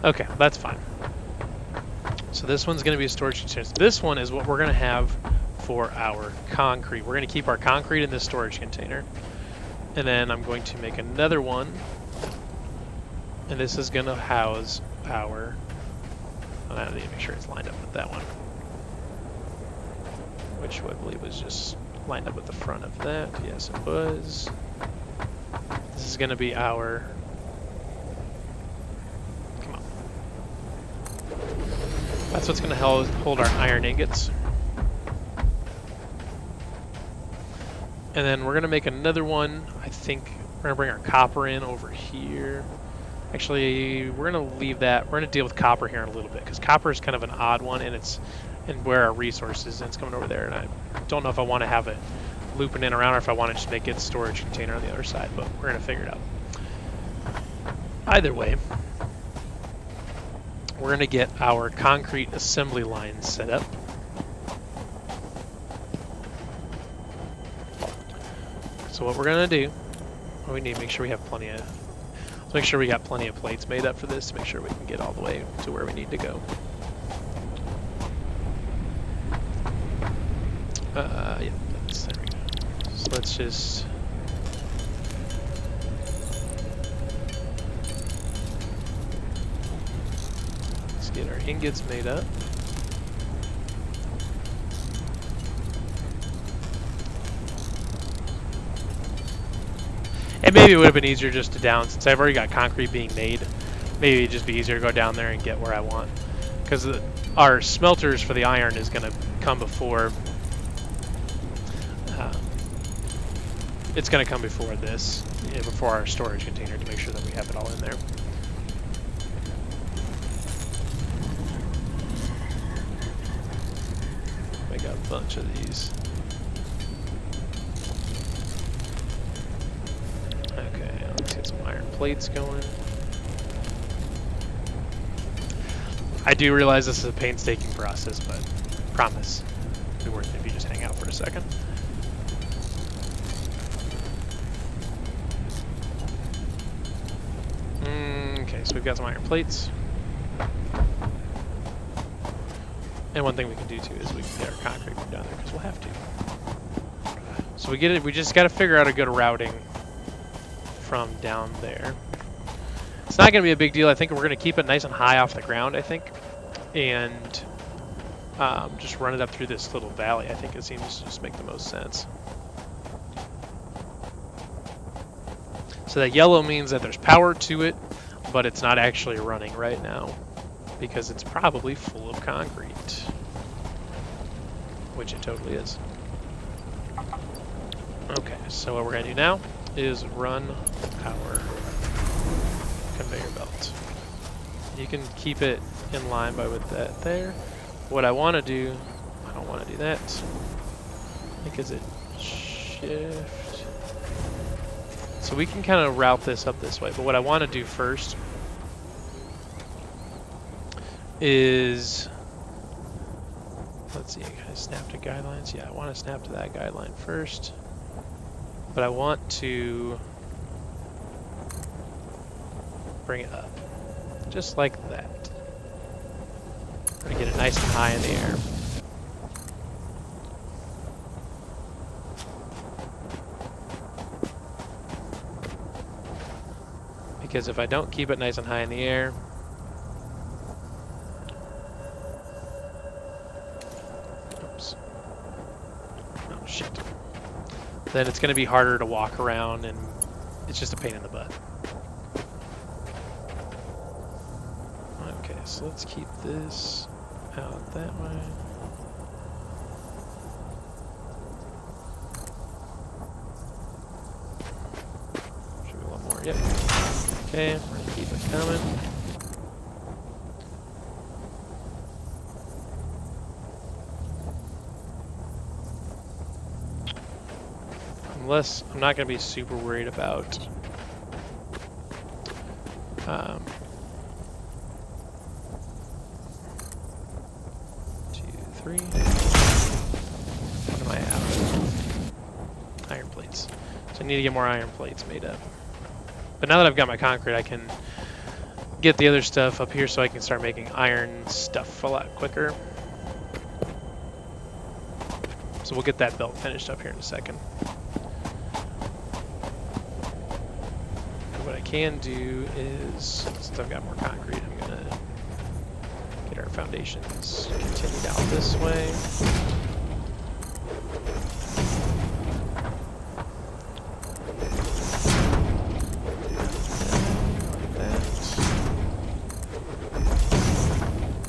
Okay, that's fine. So this one's going to be a storage container. This one is what we're going to have for our concrete. We're going to keep our concrete in this storage container. And then I'm going to make another one. And this is going to house our... I need to make sure it's lined up with that one. Which I believe was just lined up with the front of that. Yes, it was. This is going to be our... That's what's going to hold our iron ingots. And then we're going to make another one. I think we're going to bring our copper in over here. Actually, we're going to leave that. We're going to deal with copper here in a little bit because copper is kind of an odd one, and it's in where our resources, and it's coming over there. And I don't know if I want to have it looping in around or if I want to just make it storage container on the other side, but we're going to figure it out. Either way, we're going to get our concrete assembly line set up. So what we're going to do, we need to make sure we have plenty of, let's make sure we got plenty of plates made up for this to make sure we can get all the way to where we need to go. Yeah, there we go. So let's just... get our ingots made up. And maybe it would have been easier just to down, since I've already got concrete being made, maybe it'd just be easier to go down there and get where I want. Because our smelters for the iron is going to come before, it's going to come before this, before our storage container to make sure that we have it all in there. Make a bunch of these. plates going. I do realize this is a painstaking process, but promise it'll be worth it if you just hang out for a second. Okay, so we've got some iron plates. And one thing we can do too is we can get our concrete from down there because we'll have to. So we get it. We just got to figure out a good routing from down there. It's not going to be a big deal. I think we're going to keep it nice and high off the ground, I think, and just run it up through this little valley. I think it seems to just make the most sense. So that yellow means that there's power to it, but it's not actually running right now because it's probably full of concrete, which it totally is. Okay, so what we're going to do now is run our conveyor belt. You can keep it in line by with that there. What I want to do, I don't want to do that because it shift. So we can kind of route this up this way, but what I want to do first is, let's see, can I snap to guidelines? Yeah, I want to snap to that guideline first, but I want to bring it up, just like that. I'm gonna get it nice and high in the air. Because if I don't keep it nice and high in the air, oops, oh shit, then it's gonna be harder to walk around and it's just a pain in the butt. Okay, so let's keep this out that way. Should be one more, yep. Okay, we're gonna keep it coming. Unless, I'm not gonna be super worried about 2, 3. What am I out? Iron plates. So I need to get more iron plates made up. But now that I've got my concrete, I can get the other stuff up here so I can start making iron stuff a lot quicker. So we'll get that belt finished up here in a second. What I can do is, since I've got more concrete, I'm going to get our foundations continued out this way.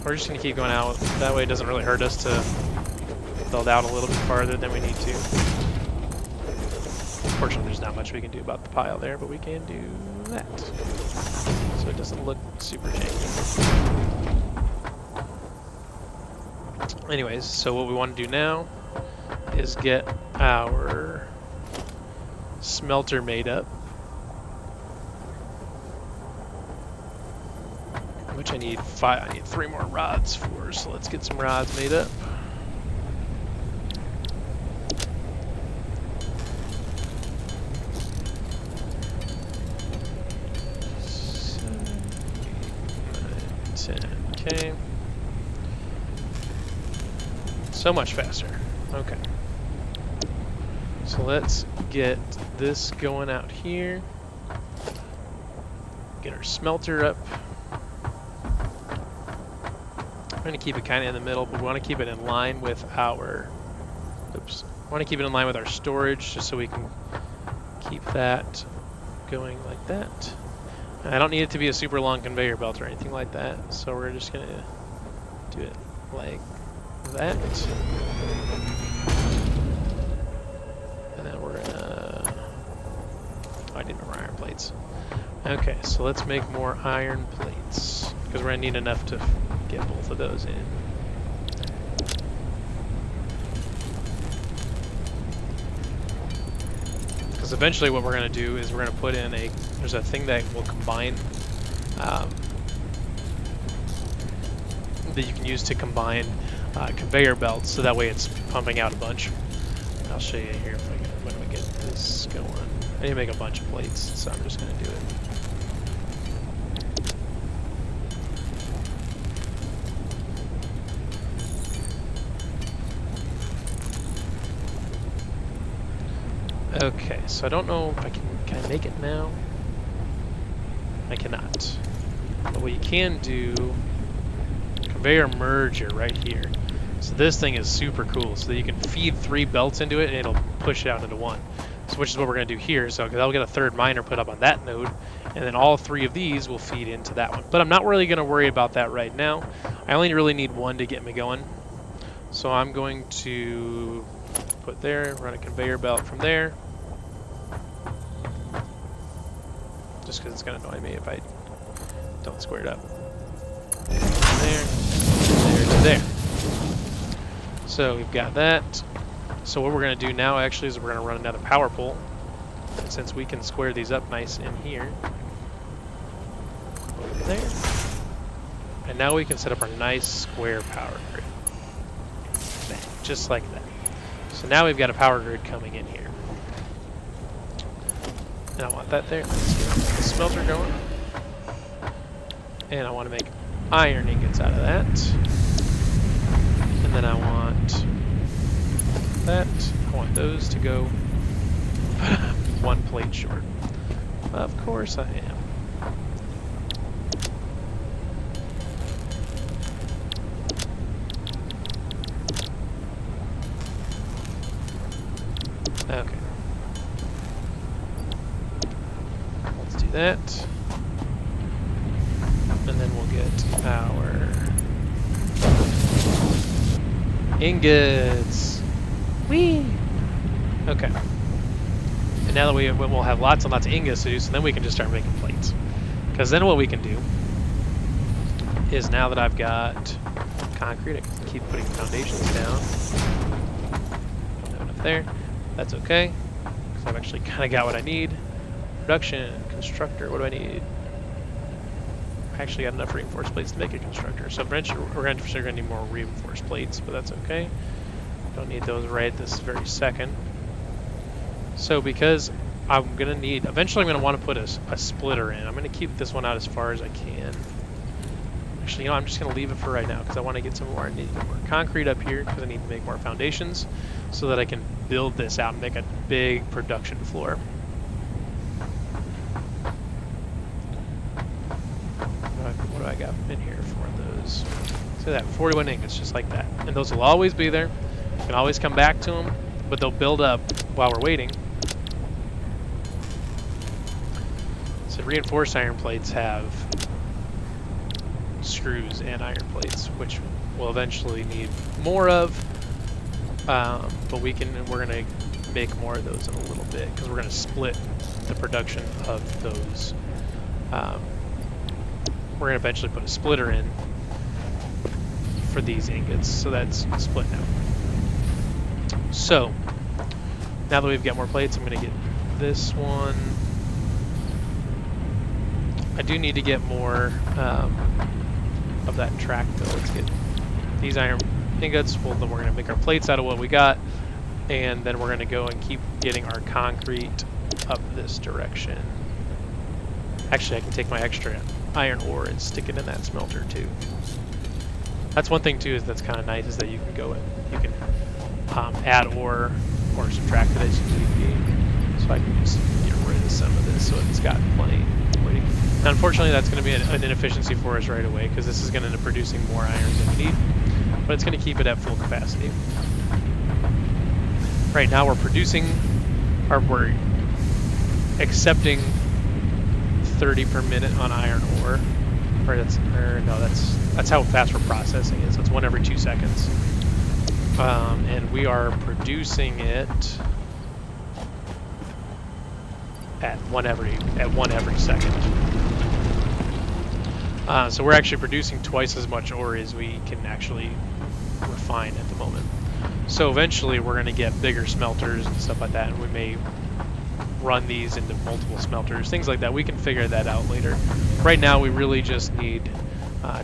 We're just going to keep going out. That way it doesn't really hurt us to build out a little bit farther than we need to. Unfortunately, there's not much we can do about the pile there, but we can do that. So it doesn't look super janky. Anyways, so what we want to do now is get our smelter made up. Which I need 3 more rods for, so let's get some rods made up. Okay. So much faster. Okay. So let's get this going out here. Get our smelter up. I'm going to keep it kind of in the middle, but we want to keep it in line with our, oops, I want to keep it in line with our storage just so we can keep that going like that. And I don't need it to be a super long conveyor belt or anything like that, so we're just going to do it like that. And then we're going to, oh, I need more iron plates. Okay, so let's make more iron plates, because we're going to need enough to get both of those in. Because Because eventually what we're going to do is we're going to put in there's a thing that will combine, that you can use to combine conveyor belts, so that way it's pumping out a bunch. I'll show you here if when we get this going. I need to make a bunch of plates, so I'm just going to do it. Okay, so I don't know if can I make it now? I cannot. But what you can do, conveyor merger right here. So this thing is super cool, so that you can feed 3 belts into it and it'll push it out into 1. So which is what we're going to do here. So I'll get a 3rd miner put up on that node, and then all 3 of these will feed into that one. But I'm not really going to worry about that right now. I only really need 1 to get me going. So I'm going to put there, run a conveyor belt from there. Just because it's going to annoy me if I don't square it up. There to there. So we've got that. So what we're going to do now actually is we're going to run another power pole. And since we can square these up nice in here. Over there. And now we can set up our nice square power grid. Bang, just like that. So now we've got a power grid coming in here. And I want that there. Let's get the smelter going. And I want to make iron ingots out of that. And then I want that. I want those to go 1 plate short. Of course I am. Okay. Let's do that. And then we'll get our ingots. Whee! Okay. And now that we'll have lots and lots of ingots to do, so then we can just start making plates. Because then what we can do is, now that I've got concrete, I can keep putting foundations down. Put that up there. That's okay. Because I've actually kind of got what I need. Production, constructor, what do I need? I actually got enough reinforced plates to make a constructor. So eventually we're going to need more reinforced plates, but that's okay. Don't need those right this very second. So because I'm going to need, eventually I'm going to want to put a splitter in. I'm going to keep this one out as far as I can. Actually, you know, I'm just going to leave it for right now because I want to get some more. I need to get more concrete up here because I need to make more foundations so that I can build this out and make a big production floor. What do I got in here for those? So that 41 ingots, just like that. And those will always be there. You can always come back to them, but they'll build up while we're waiting. So reinforced iron plates have screws and iron plates, which we'll eventually need more of. But we're going to make more of those in a little bit because we're going to split the production of those. We're going to eventually put a splitter in for these ingots, so that's split now. So, now that we've got more plates, I'm going to get this one. I do need to get more of that track, though. Let's get these iron ingots. Well, then we're going to make our plates out of what we got, and then we're going to go and keep getting our concrete up this direction. Actually, I can take my extra iron ore and stick it in that smelter too. That's one thing too that's kind of nice, is that you can go and you can add ore or subtract it as you need be. So I can just get rid of some of this so it's got plenty waiting. Now, unfortunately, that's going to be an inefficiency for us right away because this is going to end up producing more iron than we need, but it's going to keep it at full capacity. Right now we're producing, or we're accepting 30 per minute on iron ore. Or that's how fast we're processing it. So it's 1 every 2 seconds. And we are producing it at one every second. So we're actually producing twice as much ore as we can actually refine at the moment. So eventually we're going to get bigger smelters and stuff like that, and we may run these into multiple smelters, things like that. We can figure that out later. Right now, we really just need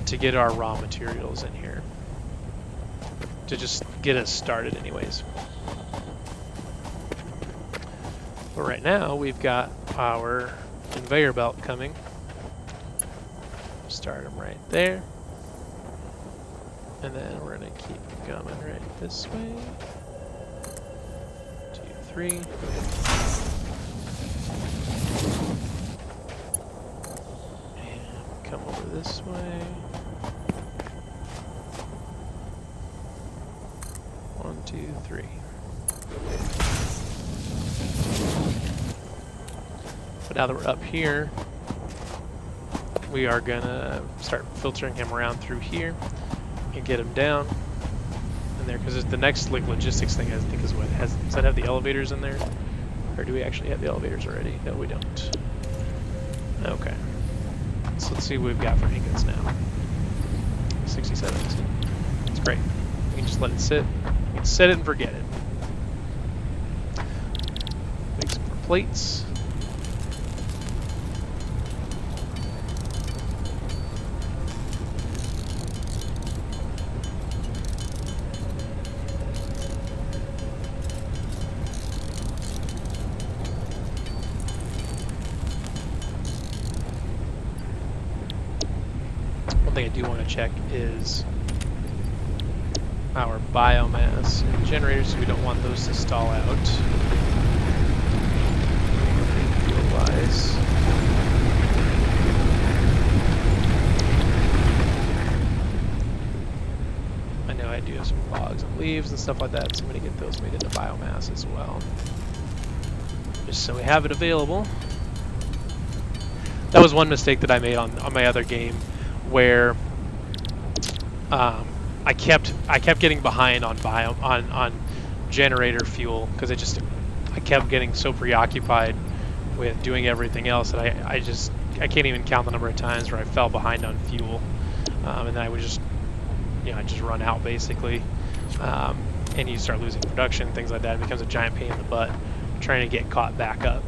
to get our raw materials in here to just get us started anyways. But right now, we've got our conveyor belt coming. Start them right there. And then we're going to keep going right this way. 2, 3. And come over this way. 1, 2, 3. But now that we're up here, we are gonna start filtering him around through here and get him down in there, because the next like logistics thing I think is what has. Does that have the elevators in there, or do we actually have the elevators already? No, we don't. Okay. So let's see what we've got for ingots now. 67. That's great. We can just let it sit. We can set it and forget it. Make some more plates. One thing I do want to check is our biomass generators, so we don't want those to stall out. Fuel-wise. I know I do have some logs and leaves and stuff like that, so I'm going to get those made into biomass as well, just so we have it available. That was one mistake that I made on my other game, where I kept getting behind on generator fuel, because I kept getting so preoccupied with doing everything else that I can't even count the number of times where I fell behind on fuel, and then I would just I'd just run out basically, and you start losing production, things like that. It becomes a giant pain in the butt trying to get caught back up.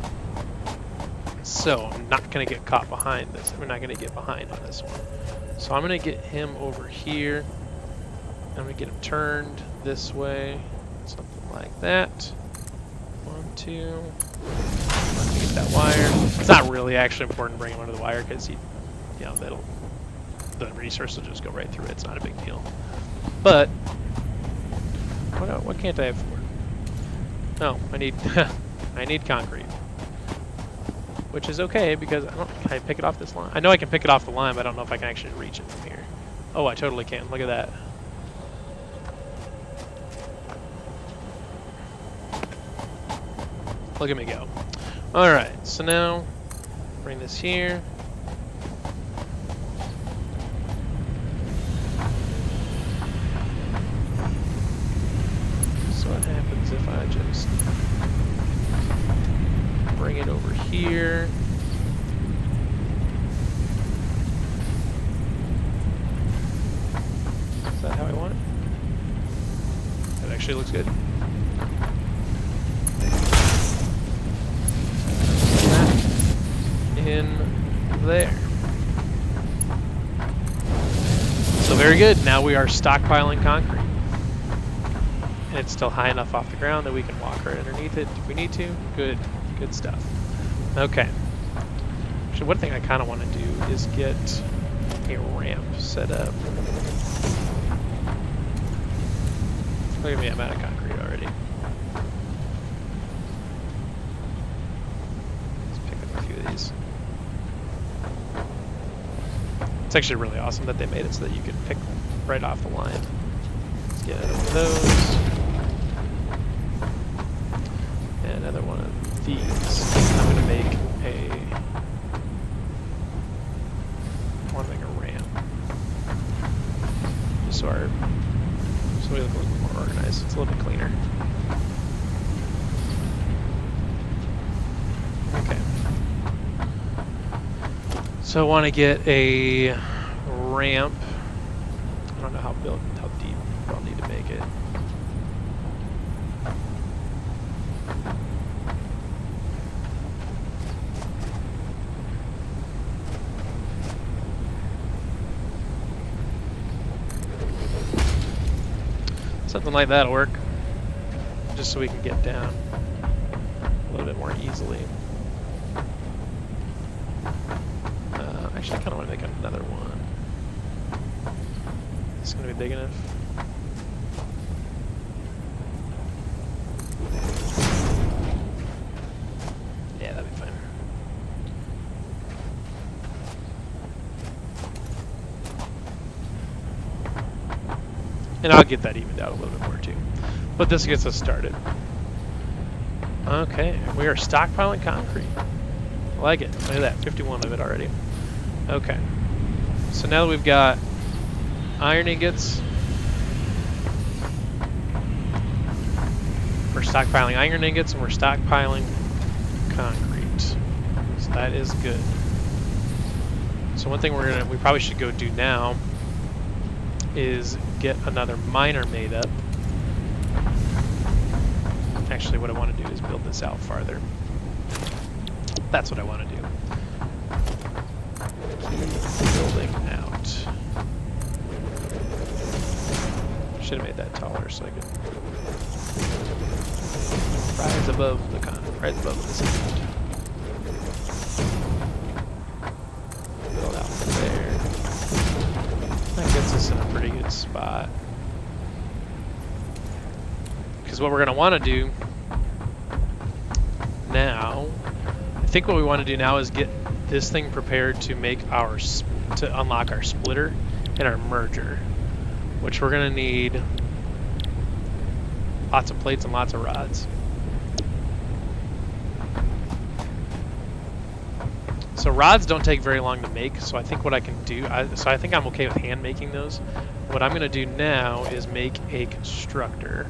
So I'm not going to get caught behind this. I'm not going to get behind on this one. So I'm going to get him over here. I'm going to get him turned this way. Something like that. 1, 2. Let me get that wire. It's not really actually important to bring him under the wire, because the resource will just go right through it. It's not a big deal. But what can't I afford? No, I need concrete. Which is okay, because can I pick it off this line? I know I can pick it off the line, but I don't know if I can actually reach it from here. Oh, I totally can. Look at that. Look at me go. Alright, so now bring this here. So what happens if I just bring it over here? Is that how I want it? That actually looks good. In there. So very good. Now we are stockpiling concrete. And it's still high enough off the ground that we can walk right underneath it if we need to. Good. Good stuff. Okay. Actually, one thing I kind of want to do is get a ramp set up. Look at me, I'm out of concrete already. Let's pick up a few of these. It's actually really awesome that they made it so that you can pick right off the line. Let's get another one of those. And another one of these. I'm going to make I want to make a ramp. Just so we look a little bit more organized. It's a little bit cleaner. Okay. So I want to get a ramp. I don't know how deep I'll need to make it. Something like that'll work. Just so we can get down a little bit more easily. Actually, I kind of want to make another one. It's going to be big enough. Yeah, that'd be fine. And I'll get that evened out a little bit more too. But this gets us started. Okay, we are stockpiling concrete. I like it. Look at that, 51 of it already. Okay. So now that we've got iron ingots, we're stockpiling iron ingots and we're stockpiling concrete. So that is good. So one thing we probably should go do now is get another miner made up. Actually, what I want to do is build this out farther. That's what I want to do. Building out. Should have made that taller so I could rise above the sand. Build out from there. That gets us in a pretty good spot. Because what we're going to want to do now, I think what we want to do now is get this thing prepared to make to unlock our splitter and our merger, which we're going to need lots of plates and lots of rods. So rods don't take very long to make, so I think what I can do, I think I'm okay with hand making those. What I'm going to do now is make a constructor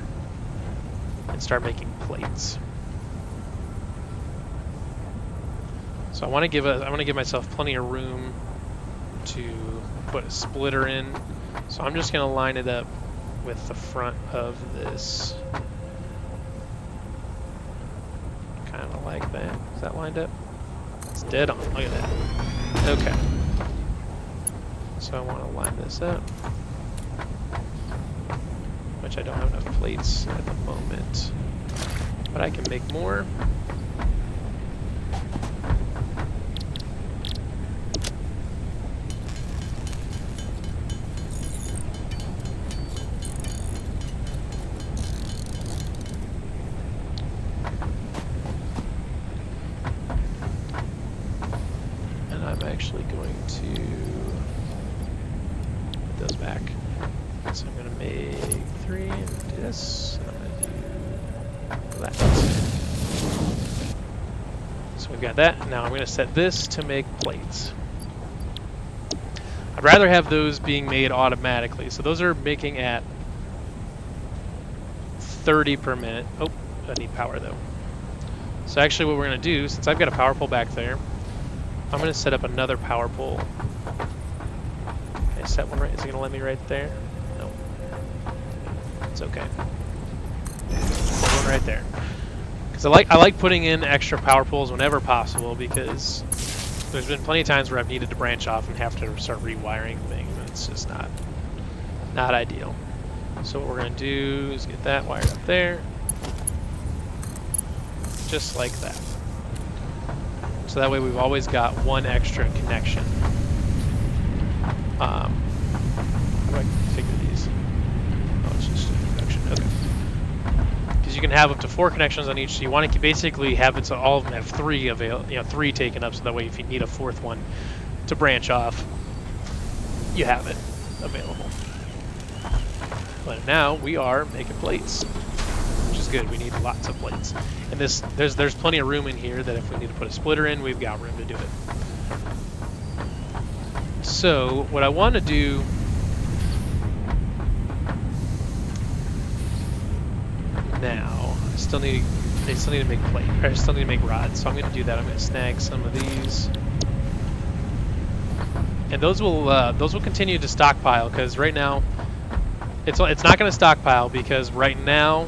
and start making plates. So I want to give myself plenty of room to put a splitter in. So I'm just going to line it up with the front of this. Kind of like that. Is that lined up? It's dead on. Look at that. Okay. So I want to line this up, which I don't have enough plates at the moment, but I can make more. And I'm actually going to put those back. So I'm going to make 3 and do this, and I'm going to do that. So we've got that. Now I'm going to set this to make plates. I'd rather have those being made automatically. So those are making at 30 per minute. Oh, I need power though. So actually what we're going to do, since I've got a power pole back there, I'm going to set up another power pole. Can I set one right? Is it going to let me right there? No. It's okay. Put one right there. Because I like putting in extra power poles whenever possible, because there's been plenty of times where I've needed to branch off and have to start rewiring things, and it's just not ideal. So what we're going to do is get that wired up there. Just like that. So that way we've always got one extra connection. How do I configure these? Oh, it's just a connection. Okay. Because you can have up to 4 connections on each, so you want to basically have it so all of them have 3 taken up, so that way if you need a 4th one to branch off, you have it available. But now we are making plates, which is good. We need lots of plates. And there's plenty of room in here that if we need to put a splitter in, we've got room to do it. So what I want to do now, they still need to make plate, or I still need to make rods. So I'm going to do that. I'm going to snag some of these, and those will continue to stockpile, because right now it's not going to stockpile, because right now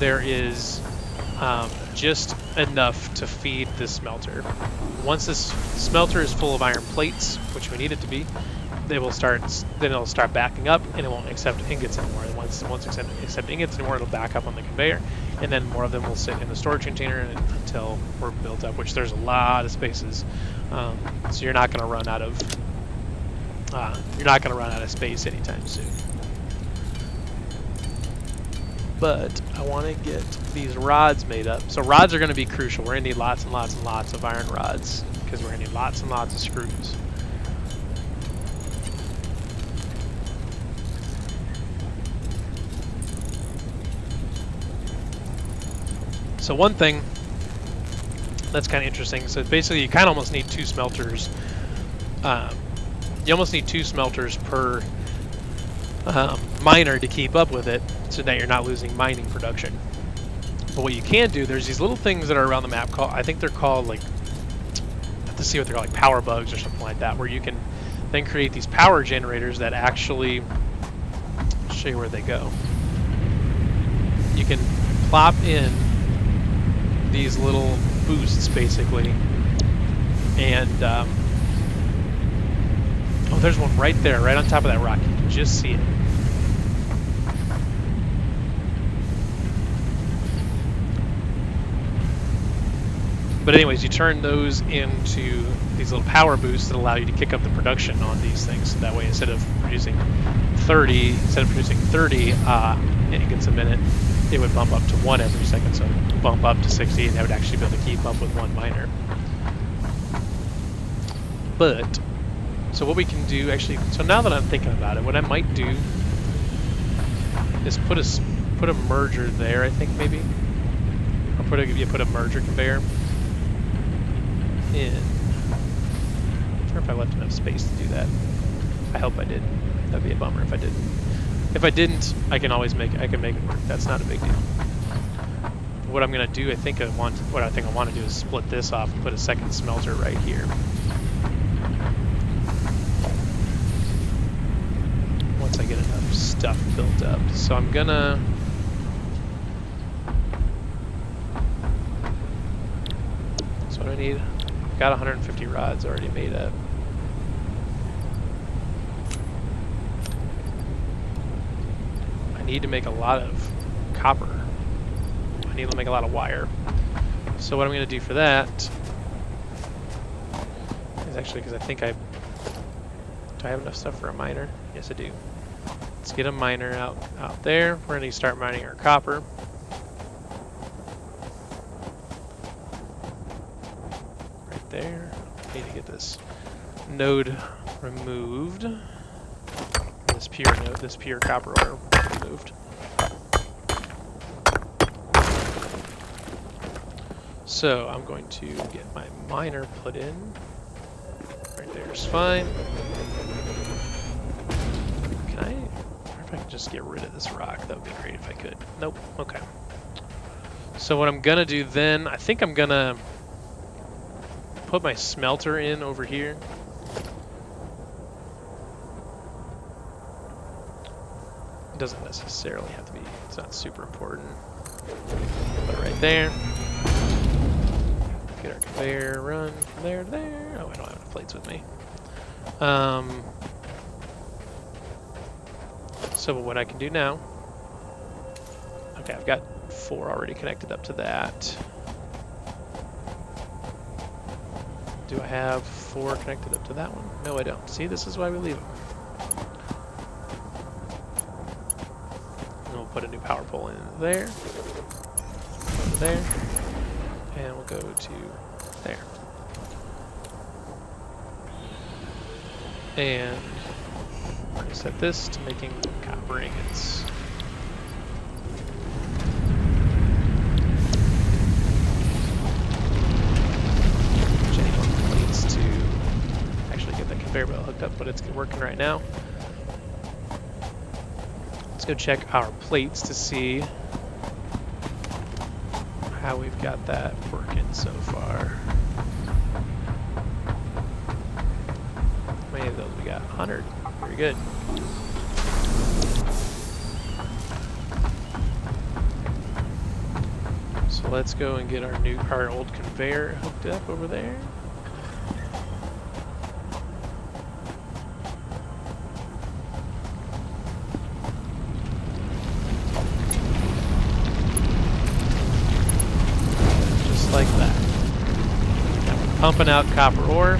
there is just enough to feed this smelter. Once this smelter is full of iron plates, which we need it to be, they will start. Then it'll start backing up, and it won't accept ingots anymore. And once accept ingots anymore, it'll back up on the conveyor, and then more of them will sit in the storage container until we're built up. Which there's a lot of spaces, so you're not going to run out of space anytime soon. But I want to get these rods made up. So rods are going to be crucial. We're going to need lots and lots and lots of iron rods because we're going to need lots and lots of screws. So one thing that's kind of interesting, so basically you kind of almost need two smelters. You almost need two smelters per miner to keep up with it, so that you're not losing mining production. But what you can do, there's these little things that are around the map called, I think they're called like, I have to see what they're called, like power bugs or something like that, where you can then create these power generators that actually, I'll show you where they go. You can plop in these little boosts basically, and oh, there's one right there, right on top of that rock. You can just see it. But anyways, you turn those into these little power boosts that allow you to kick up the production on these things. So that way, instead of producing 30 ingots a minute, it would bump up to 1 every second. So it would bump up to 60, and that would actually be able to keep up with one miner. But so what we can do actually, so now that I'm thinking about it, what I might do is put a merger there. I think maybe I'll put a merger conveyor in. I'm not sure if I left enough space to do that. I hope I did. That'd be a bummer if I didn't. If I didn't, I can always make it work. That's not a big deal. What I'm gonna do, I think I want to do is split this off and put a second smelter right here. Once I get enough stuff built up. So I'm gonna so what do I need? Got 150 rods already made up. I need to make a lot of copper. I need to make a lot of wire. So what I'm going to do for that is actually, because I think do I have enough stuff for a miner? Yes, I do. Let's get a miner out there. We're going to start mining our copper. Right there. Need to get this node removed. This pure copper ore removed. So I'm going to get my miner put in. Right there is fine. Can I? Or if I can just get rid of this rock, that would be great if I could. Nope. Okay. So what I'm gonna do then, I think I'm gonna put my smelter in over here. It doesn't necessarily have to be, it's not super important. Put it right there. Get our conveyor run from there to there. Oh, I don't have enough plates with me. So what I can do now, okay, I've got 4 already connected up to that. Do I have 4 connected up to that one? No, I don't. See, this is why we leave them. And we'll put a new power pole in there, over there, and we'll go to there. And we're going to set this to making copper ingots. Conveyor belt hooked up, but it's working right now. Let's go check our plates to see how we've got that working so far. How many of those we got? 100. Very good. So let's go and get our old conveyor hooked up over there. pumping out copper ore.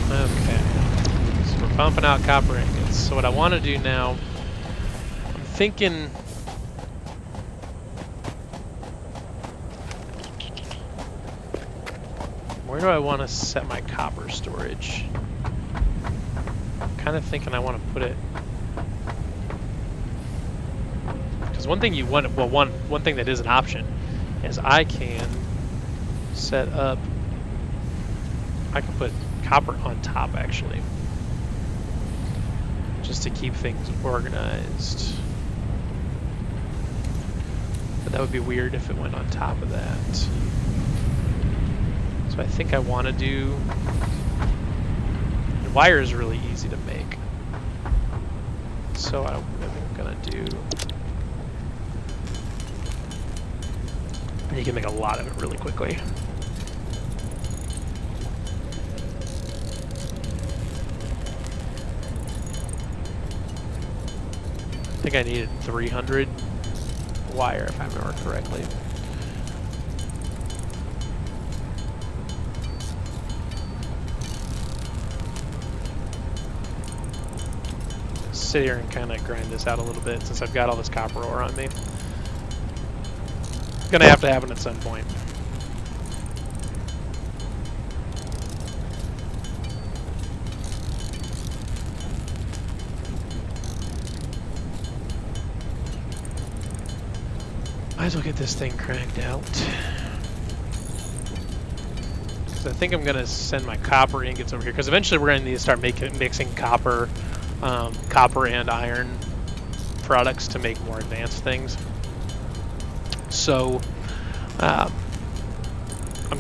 Okay, so we're pumping out copper ingots. So what I want to do now, I'm thinking, where do I want to set my copper storage? I'm kind of thinking I want to put it, because one thing you want, well, one thing that is an option is I can set up, I can put copper on top actually, just to keep things organized. But that would be weird if it went on top of that. So I think I want to do, the wire is really easy to make. So I'm gonna do, and you can make a lot of it really quickly. I think I needed 300 wire if I remember correctly. Sit here and kind of grind this out a little bit since I've got all this copper ore on me. Gonna have to happen at some point. Might as well get this thing cranked out. Because I think I'm going to send my copper ingots over here. Because eventually we're going to need to start mixing copper, copper and iron products to make more advanced things. So I'm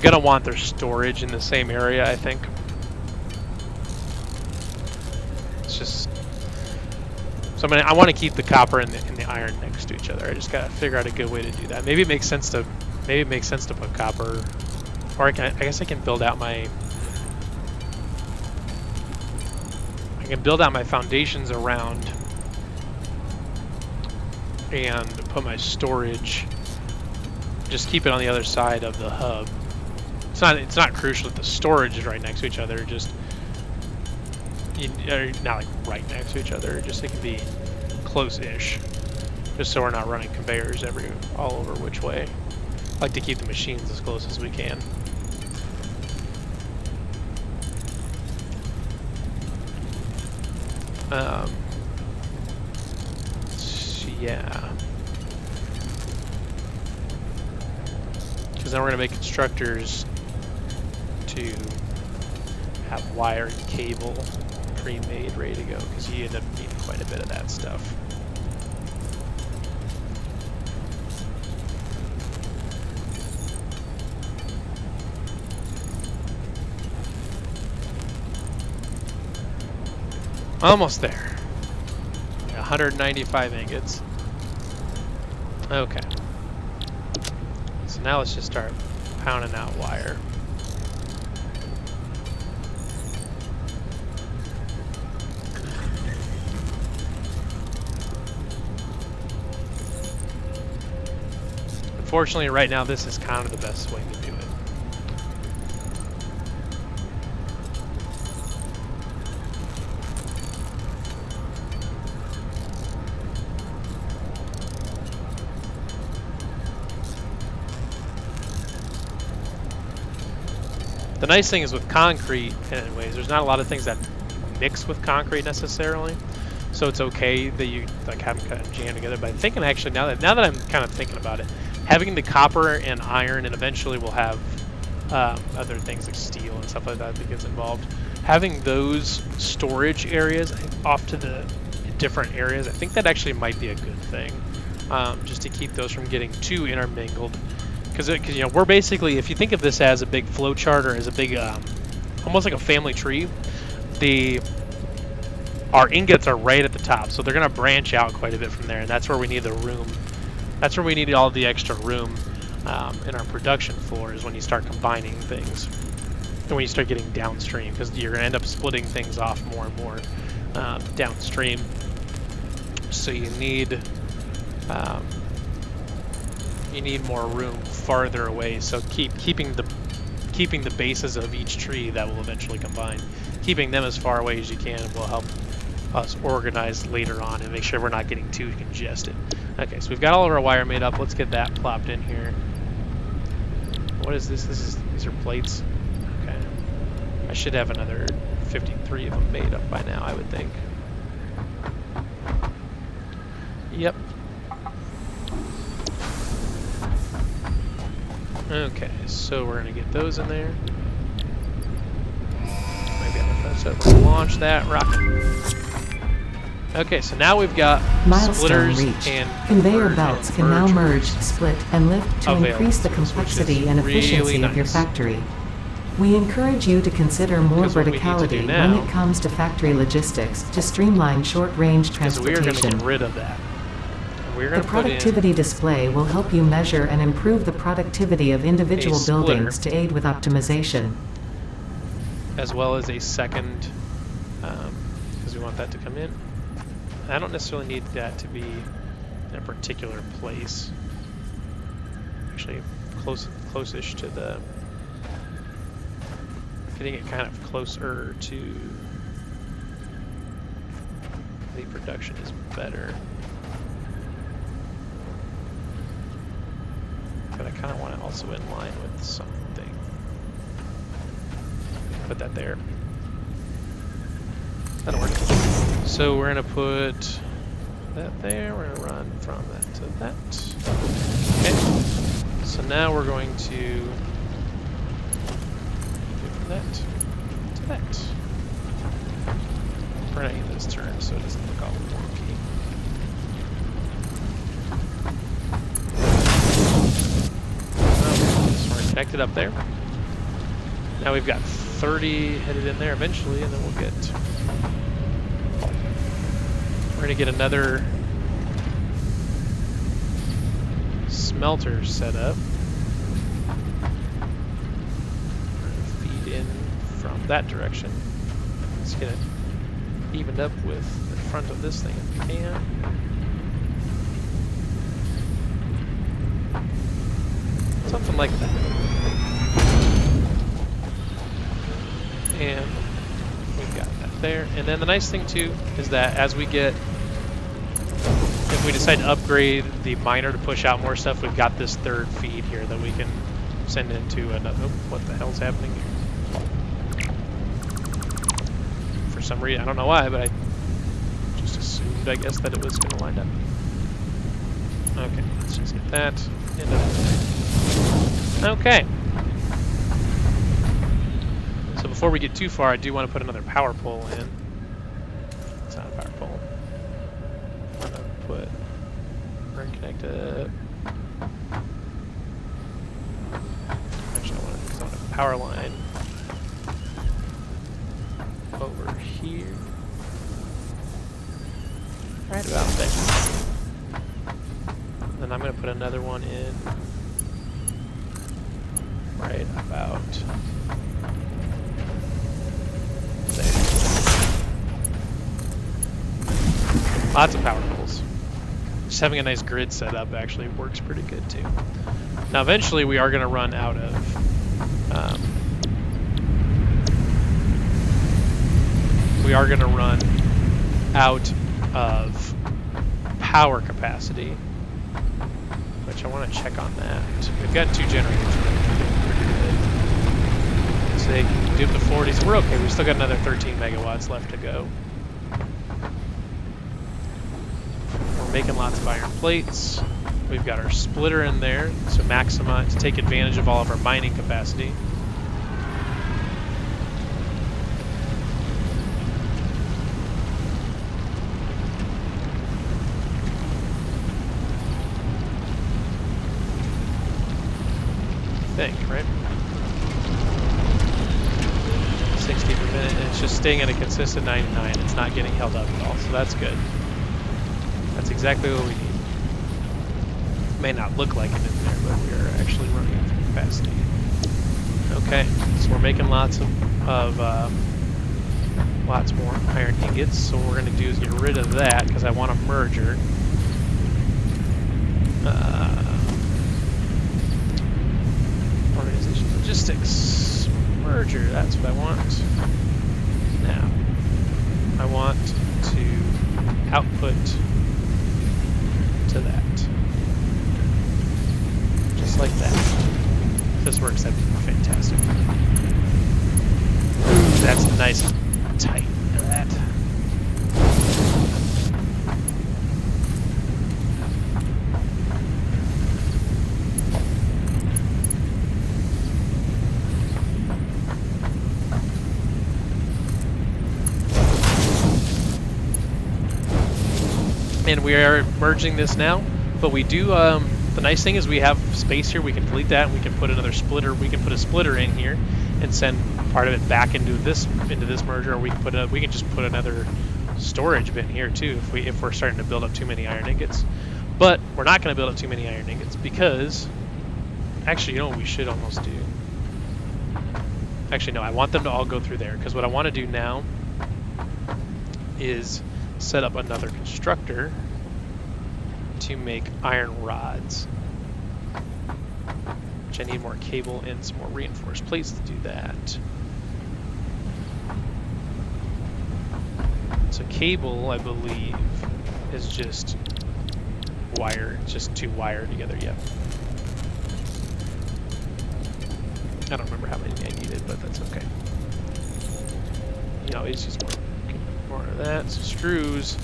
going to want their storage in the same area, I think. It's just... So I want to keep the copper and the iron next to each other. I just gotta figure out a good way to do that. Maybe it makes sense to put copper, or I guess I can build out my foundations around and put my storage. Just keep it on the other side of the hub. It's not crucial that the storage is right next to each other. Just not like right next to each other, just it can be close-ish, just so we're not running conveyors all over which way. I like to keep the machines as close as we can. Yeah, because then we're gonna make constructors to have wire and cable pre-made, ready to go, because you end up needing quite a bit of that stuff. Almost there. 195 ingots. Okay. So now let's just start pounding out wire. Unfortunately, right now, this is kind of the best way to do it. The nice thing is with concrete, anyways, there's not a lot of things that mix with concrete necessarily. So it's okay that you like have them kind of jam together. But I'm thinking actually now that I'm kind of thinking about it, having the copper and iron, and eventually we'll have other things like steel and stuff like that gets involved. Having those storage areas off to the different areas, I think that actually might be a good thing, just to keep those from getting too intermingled. Because you know, we're basically, if you think of this as a big flow chart or as a big, almost like a family tree, our ingots are right at the top, so they're going to branch out quite a bit from there, and that's where we need the room. That's where we need all the extra room in our production floor, is when you start combining things and when you start getting downstream, because you're going to end up splitting things off more and more downstream. So you need you need more room farther away. So keeping the bases of each tree that will eventually combine, keeping them as far away as you can will help us organize later on and make sure we're not getting too congested. Okay, so we've got all of our wire made up. Let's get that plopped in here. What is this? These are plates. Okay. I should have another 53 of them made up by now, I would think. Yep. Okay, so we're going to get those in there. Maybe on the front side, we're going to launch that rocket. Okay, so now we've got Milestone splitters reached. and Conveyor belts can now merge, mergers split, and lift to increase the complexity and efficiency of your factory. We encourage you to consider more verticality when it comes to factory logistics to streamline short-range transportation. We're going to get rid of that. The productivity display will help you measure and improve the productivity of individual buildings to aid with optimization. As well as a second, because we want that to come in. I don't necessarily need that to be in a particular place. Actually, close-ish to the... Getting it kind of closer to the production is better. But I kind of want it also in line with something. Put that there. That'll work. So we're going to put that there. We're going to run from that to that. Okay. So now we're going to do that to that. We're going to get this turned so it doesn't look all wonky. So we're connected up there. Now we've got 30 headed in there eventually, and then we'll get... We're going to get another smelter set up. We're going to feed in from that direction. Let's get it evened up with the front of this thing if we can. Something like that. And we've got that there. And then the nice thing too is that as we get, if we decide to upgrade the miner to push out more stuff, we've got this third feed here that we can send into another. Oh, what the hell's happening here? For some reason, I don't know why, but I just assumed, I guess, that it was going to line up. Okay, let's just get that into that. Okay. So before we get too far, I do want to put another power pole in. It's not a power pole. I'm going to put... We're going to connect a... Actually, I want a power line over here. Right about there. Then I'm going to put another one in right about there. Lots of power poles. Just having a nice grid set up actually works pretty good too. Now eventually we are going to run out of power capacity, which I want to check on that. We've got 2 generators pretty good. So they can do up to 40, so we're okay. We've still got another 13 megawatts left to go. We're making lots of iron plates. We've got our splitter in there, so maximize to take advantage of all of our mining capacity. Right? 60 per minute, and it's just staying at a consistent 99. It's not getting held up at all, so that's good. That's exactly what we need. It may not look like it in there, but we are actually running out of capacity. Okay, so we're making lots more iron ingots. So what we're going to do is get rid of that because I want a merger. Organization logistics merger. That's what I want. Now, I want to output to that, just like that. If this works, that'd be fantastic. That's nice and tight. Look at that. And we are merging this now, but we do, the nice thing is we have space here. We can delete that, and we can put another splitter. We can put a splitter in here and send part of it back into this merger, or we can just put another storage bin here too if we're starting to build up too many iron ingots. But we're not going to build up too many iron ingots because, actually, you know what we should almost do? Actually, no, I want them to all go through there, because what I want to do now is set up another constructor to make iron rods, which I need more cable and some more reinforced plates to do that. So cable, I believe, is just wire, just two wire together. Yep. I don't remember how many I needed, but that's okay. You always use more of that. So screws,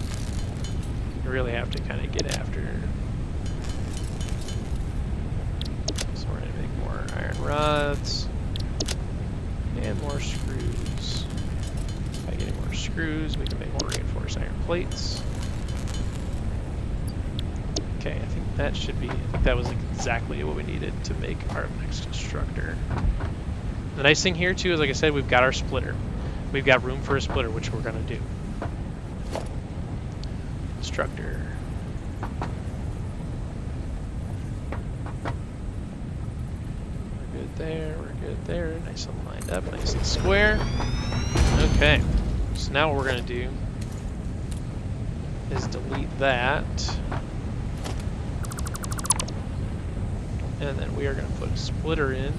you really have to kind of get after. So we're going to make more iron rods and more screws. By getting more screws, we can make more reinforced iron plates. Okay, I think that should be, I think that was exactly what we needed to make our next constructor. The nice thing here too is, like I said, we've got our splitter. We've got room for a splitter, which we're going to do. Constructor. We're good there, we're good there. Nice and lined up, nice and square. Okay, so now what we're going to do is delete that. And then we are going to put a splitter in.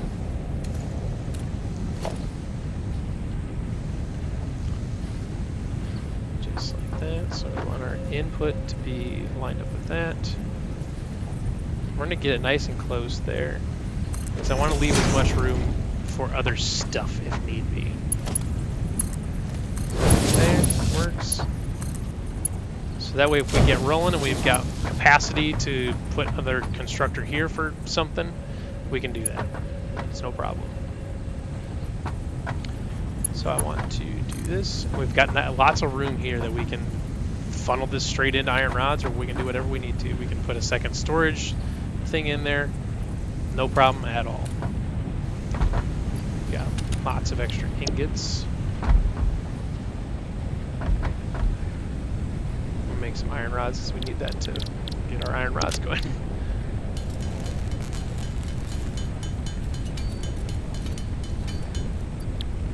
Just like that. So we want our input to be lined up with that. We're going to get it nice and close there, because I want to leave as much room for other stuff if need be. There, that works. So that way if we get rolling and we've got capacity to put another constructor here for something, we can do that. It's no problem. So I want to do this. We've got lots of room here that we can funnel this straight into iron rods, or we can do whatever we need to. We can put a second storage thing in there. No problem at all. We've got lots of extra ingots. Make some iron rods, because we need that to get our iron rods going.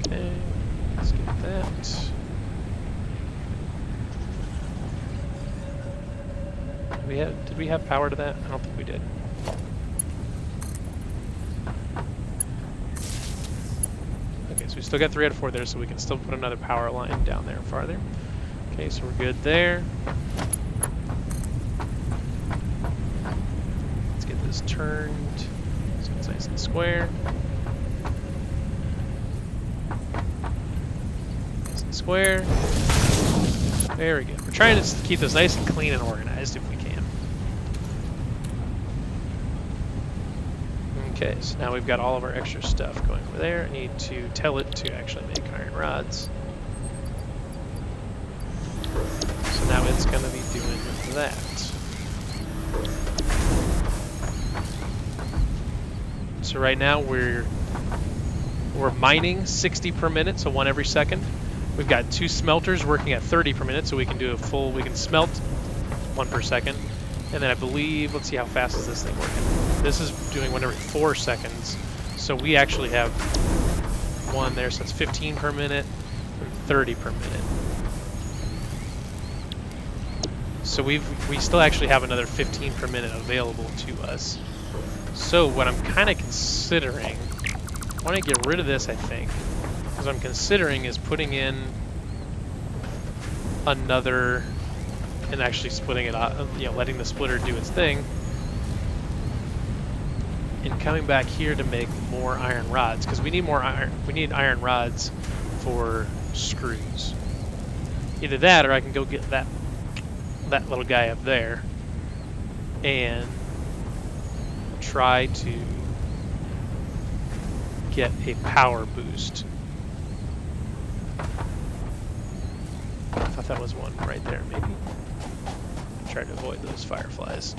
Okay, let's get that. Did we have power to that? I don't think we did. Okay, so we still got 3 out of 4 there, so we can still put another power line down there farther. Okay, so we're good there. Let's get this turned so it's nice and square. Nice and square. There we go. We're trying to keep this nice and clean and organized if we can. Okay, so now we've got all of our extra stuff going over there. I need to tell it to actually make iron rods. Now it's going to be doing that. So right now we're mining 60 per minute, so 1 every second. We've got 2 smelters working at 30 per minute, so we can do a full, we can smelt 1 per second. And then I believe, let's see how fast is this thing working. This is doing 1 every 4 seconds. So we actually have 1 there, so that's 15 per minute and 30 per minute. So we still actually have another 15 per minute available to us. So what I'm kind of considering, I want to get rid of this, I think. What I'm considering is putting in another, and actually splitting it out, you know, letting the splitter do its thing, and coming back here to make more iron rods, because we need more iron. We need iron rods for screws. Either that, or I can go get that little guy up there and try to get a power boost. I thought that was one right there, maybe. Try to avoid those fireflies.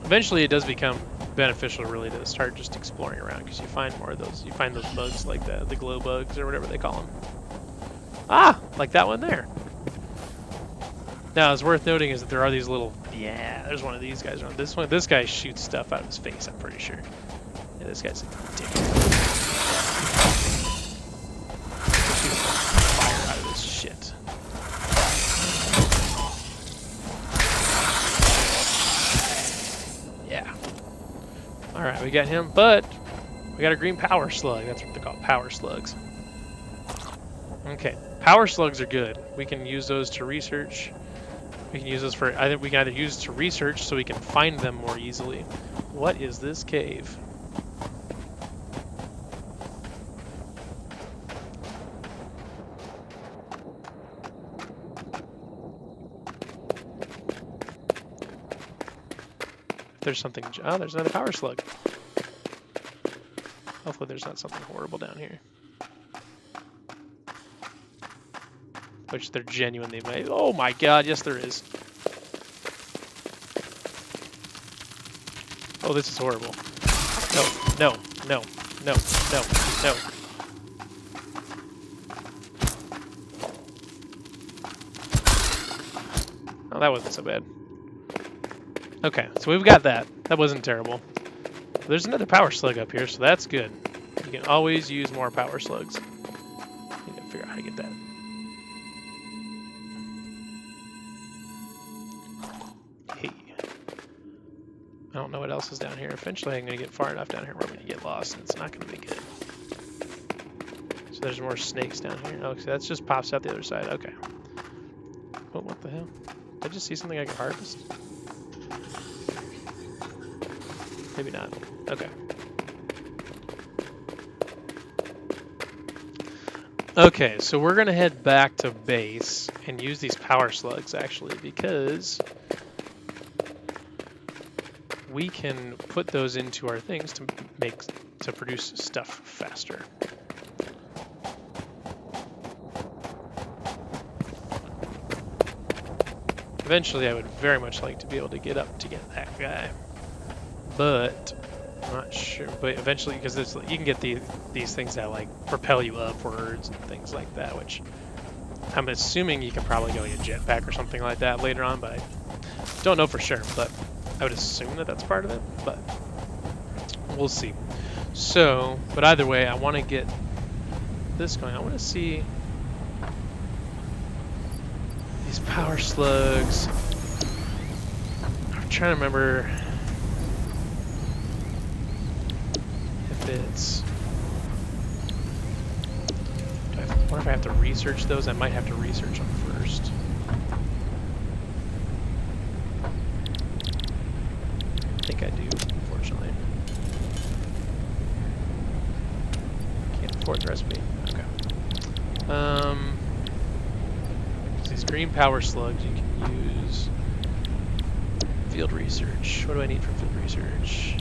Eventually it does become beneficial really to start just exploring around, because you find more of those. You find those bugs like the glow bugs or whatever they call them. Ah, like that one there. Now, it's worth noting is that there are these little, yeah, there's one of these guys around. This guy shoots stuff out of his face, I'm pretty sure. Yeah, this guy's a dick. He shoots fire out of this shit. Yeah. Alright, we got him, but we got a green power slug. That's what they're called, power slugs. Okay, power slugs are good. We can use those to research. We can use those for, I think we can either use it to research so we can find them more easily. What is this cave? There's something, oh, there's another power slug. Hopefully there's not something horrible down here. Which there genuinely may. Oh my god, yes there is. Oh, this is horrible. No, no, no, no, no, no. Oh, that wasn't so bad. Okay, so we've got that. That wasn't terrible. There's another power slug up here, so that's good. You can always use more power slugs. You can figure out how to get that. I don't know what else is down here. Eventually I'm going to get far enough down here where I'm going to get lost, and it's not going to be good. So there's more snakes down here. Oh, so that just pops out the other side. Okay. Oh, what the hell? Did I just see something I could harvest? Maybe not. Okay. Okay, so we're going to head back to base and use these power slugs, actually, because we can put those into our things to produce stuff faster. Eventually, I would very much like to be able to get up to get that guy, but I'm not sure. But eventually, because you can get these things that like propel you upwards and things like that, which I'm assuming you can probably go get a jetpack or something like that later on, but I don't know for sure. But I would assume that that's part of it, but we'll see. So, but either way, I want to get this going. I want to see these power slugs. I'm trying to remember if it's... I wonder if I have to research those. I might have to research them first. I think I do, unfortunately. Can't afford the recipe. Okay. So these green power slugs you can use. Field research. What do I need for field research?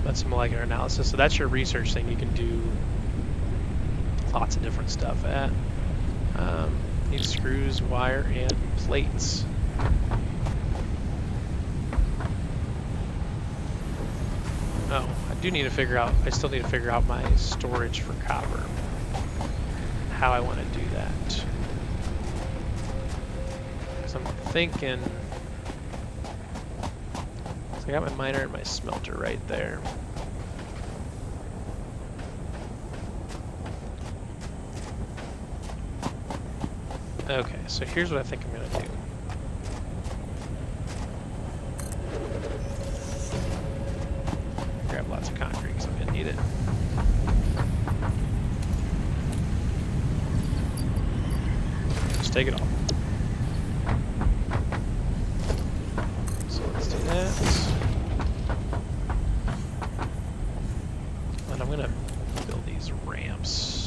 That's some molecular analysis. So that's your research thing. You can do lots of different stuff at. Need screws, wire, and plates. Oh, I do need to figure out, I still need to figure out my storage for copper. How I want to do that. Because I'm thinking, so I got my miner and my smelter right there. Okay, so here's what I think I'm gonna do. Grab lots of concrete because I'm gonna need it. Just take it all. So let's do that. And I'm gonna build these ramps.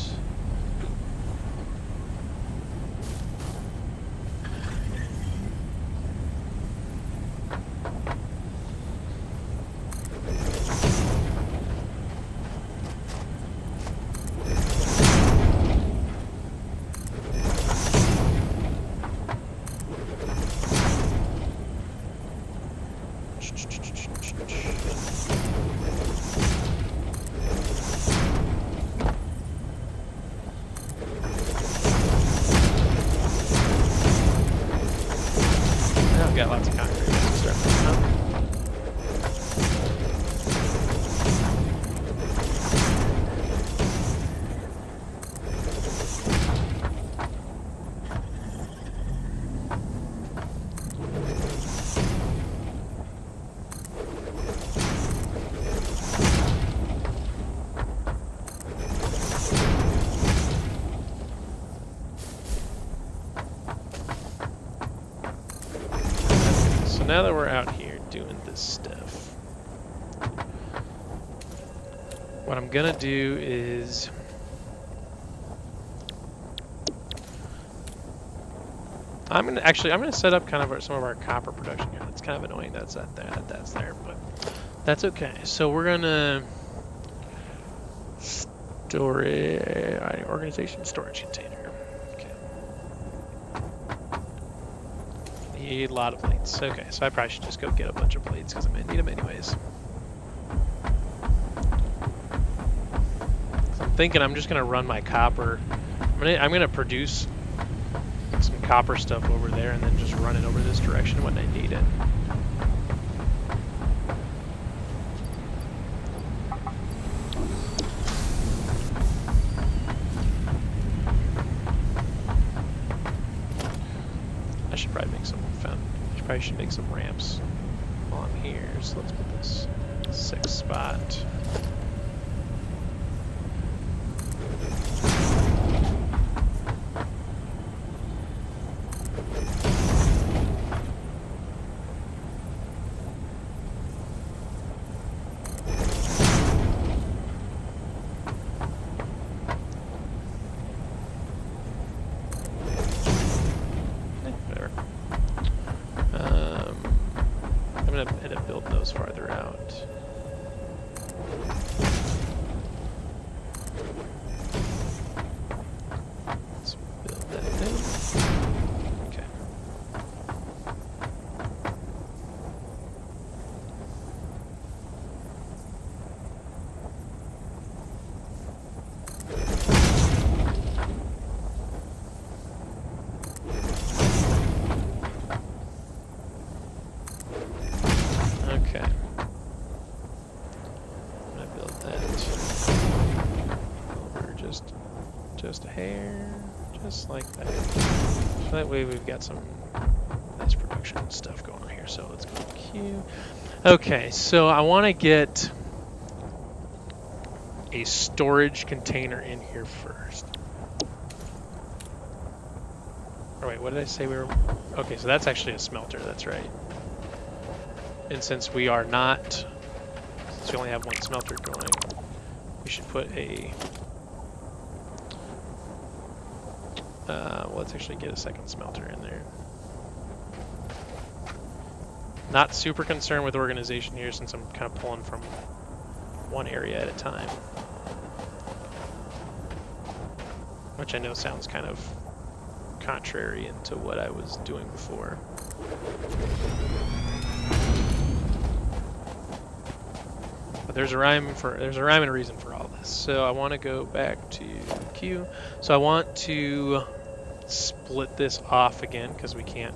Got lots of concrete. Start putting up. Now that we're out here doing this stuff, what I'm gonna do is I'm gonna set up kind of some of our copper production here. It's kind of annoying that's not there, that's there, but that's okay. So we're gonna store it, organization storage container. A lot of plates. Okay, so I probably should just go get a bunch of plates because I'm gonna need them anyways. So I'm thinking I'm just gonna run my copper. I'm gonna produce some copper stuff over there and then just run it over this direction when I need it. I should probably make some Probably should make some ramps while I'm here. So let's put this 6th spot. Farther out. Let's build that thing. Okay. Okay. I'm gonna build that over just a hair, just like that. So that way we've got some nice production stuff going on here. So let's go Q. Okay, so I want to get a storage container in here first. Oh wait, what did I say we were? Okay, so that's actually a smelter. That's right. And since we are not, since we only have one smelter going, we should put a, well, let's actually get a second smelter in there. Not super concerned with organization here since I'm kind of pulling from one area at a time. Which I know sounds kind of contrary into what I was doing before. There's a rhyme and reason for all this. So I want to go back to Q. So I want to split this off again because we can't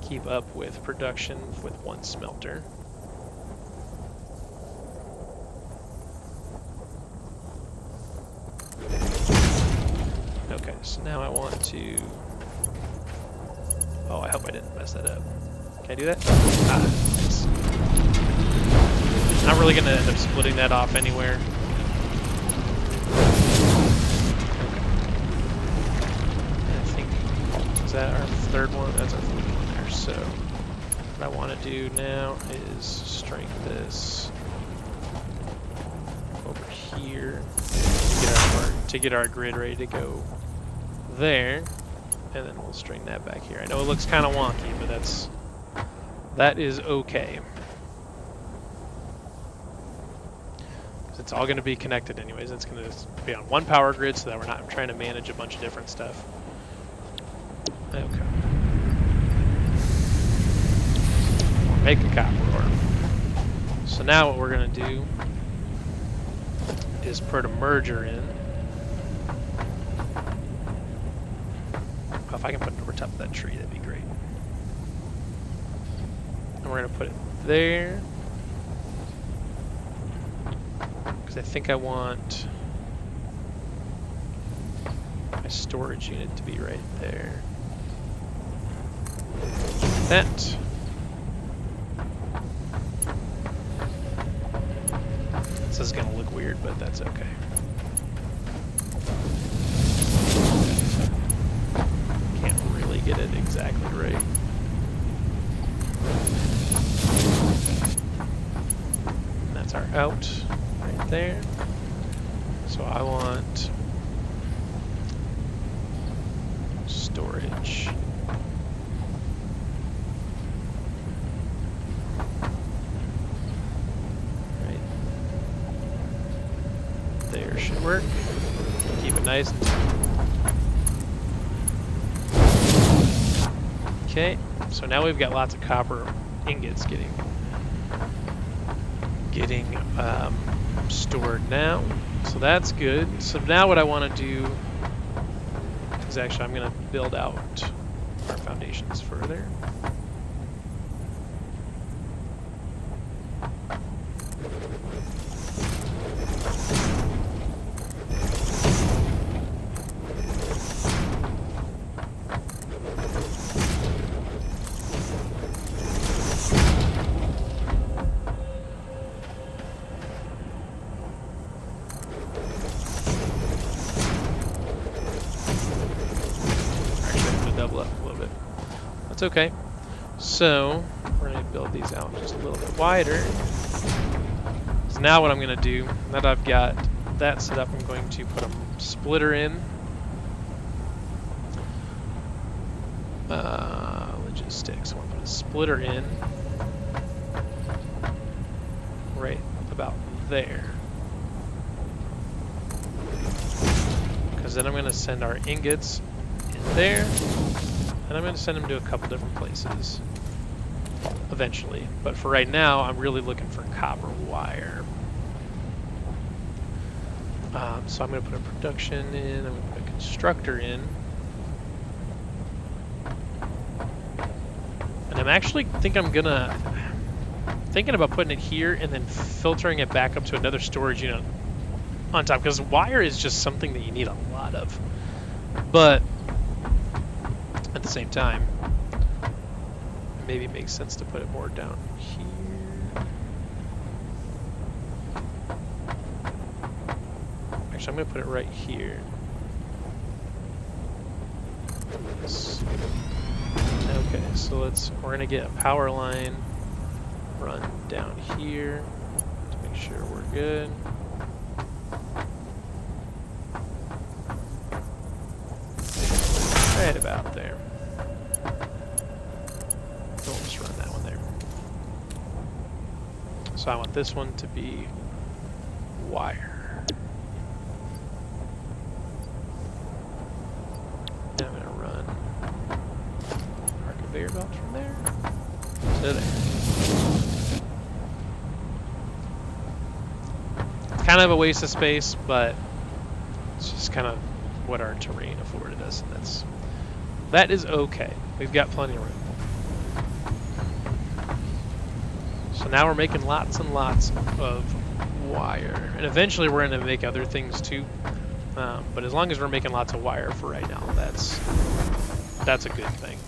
keep up with production with one smelter. Okay, so now I want to Oh, I hope I didn't mess that up. Can I do that? Ah, nice. Not really gonna end up splitting that off anywhere. I think, is that our third one? That's our third one there. So what I want to do now is string this over here to get our grid ready to go there, and then we'll string that back here. I know it looks kind of wonky, but that is okay. It's all going to be connected anyways. It's going to be on one power grid so that we're not trying to manage a bunch of different stuff. Okay. Make a copper ore. So now what we're going to do is put a merger in. If I can put it over top of that tree, that'd be great. And we're going to put it there. Because I think I want my storage unit to be right there. That. This is going to look weird, but that's okay. Can't really get it exactly right. And that's our out right there. So I want storage. Right there should work. Keep it nice. Okay, so now we've got lots of copper ingots getting stored now. So that's good. So now what I want to do is actually I'm going to build out our foundations further. That's okay. So we're going to build these out just a little bit wider. So now what I'm going to do, now that I've got that set up, I'm going to put a splitter in. Logistics. I want to put a splitter in right about there. Because then I'm going to send our ingots in there. And I'm going to send them to a couple different places eventually. But for right now, I'm really looking for copper wire. So I'm going to put a production in. I'm going to put a constructor in. And I'm actually thinking about putting it here and then filtering it back up to another storage unit on top. Because wire is just something that you need a lot of. But at the same time, maybe it makes sense to put it more down here. Actually, I'm going to put it right here. Okay, so we're going to get a power line run down here to make sure we're good. Right about there. So we'll just run that one there. So I want this one to be wire. And I'm going to run our conveyor belt from there to there. Kind of a waste of space, but it's just kind of what our terrain afforded us, and that is okay. We've got plenty of room. So now we're making lots and lots of wire. And eventually we're going to make other things too. But as long as we're making lots of wire for right now, that's a good thing.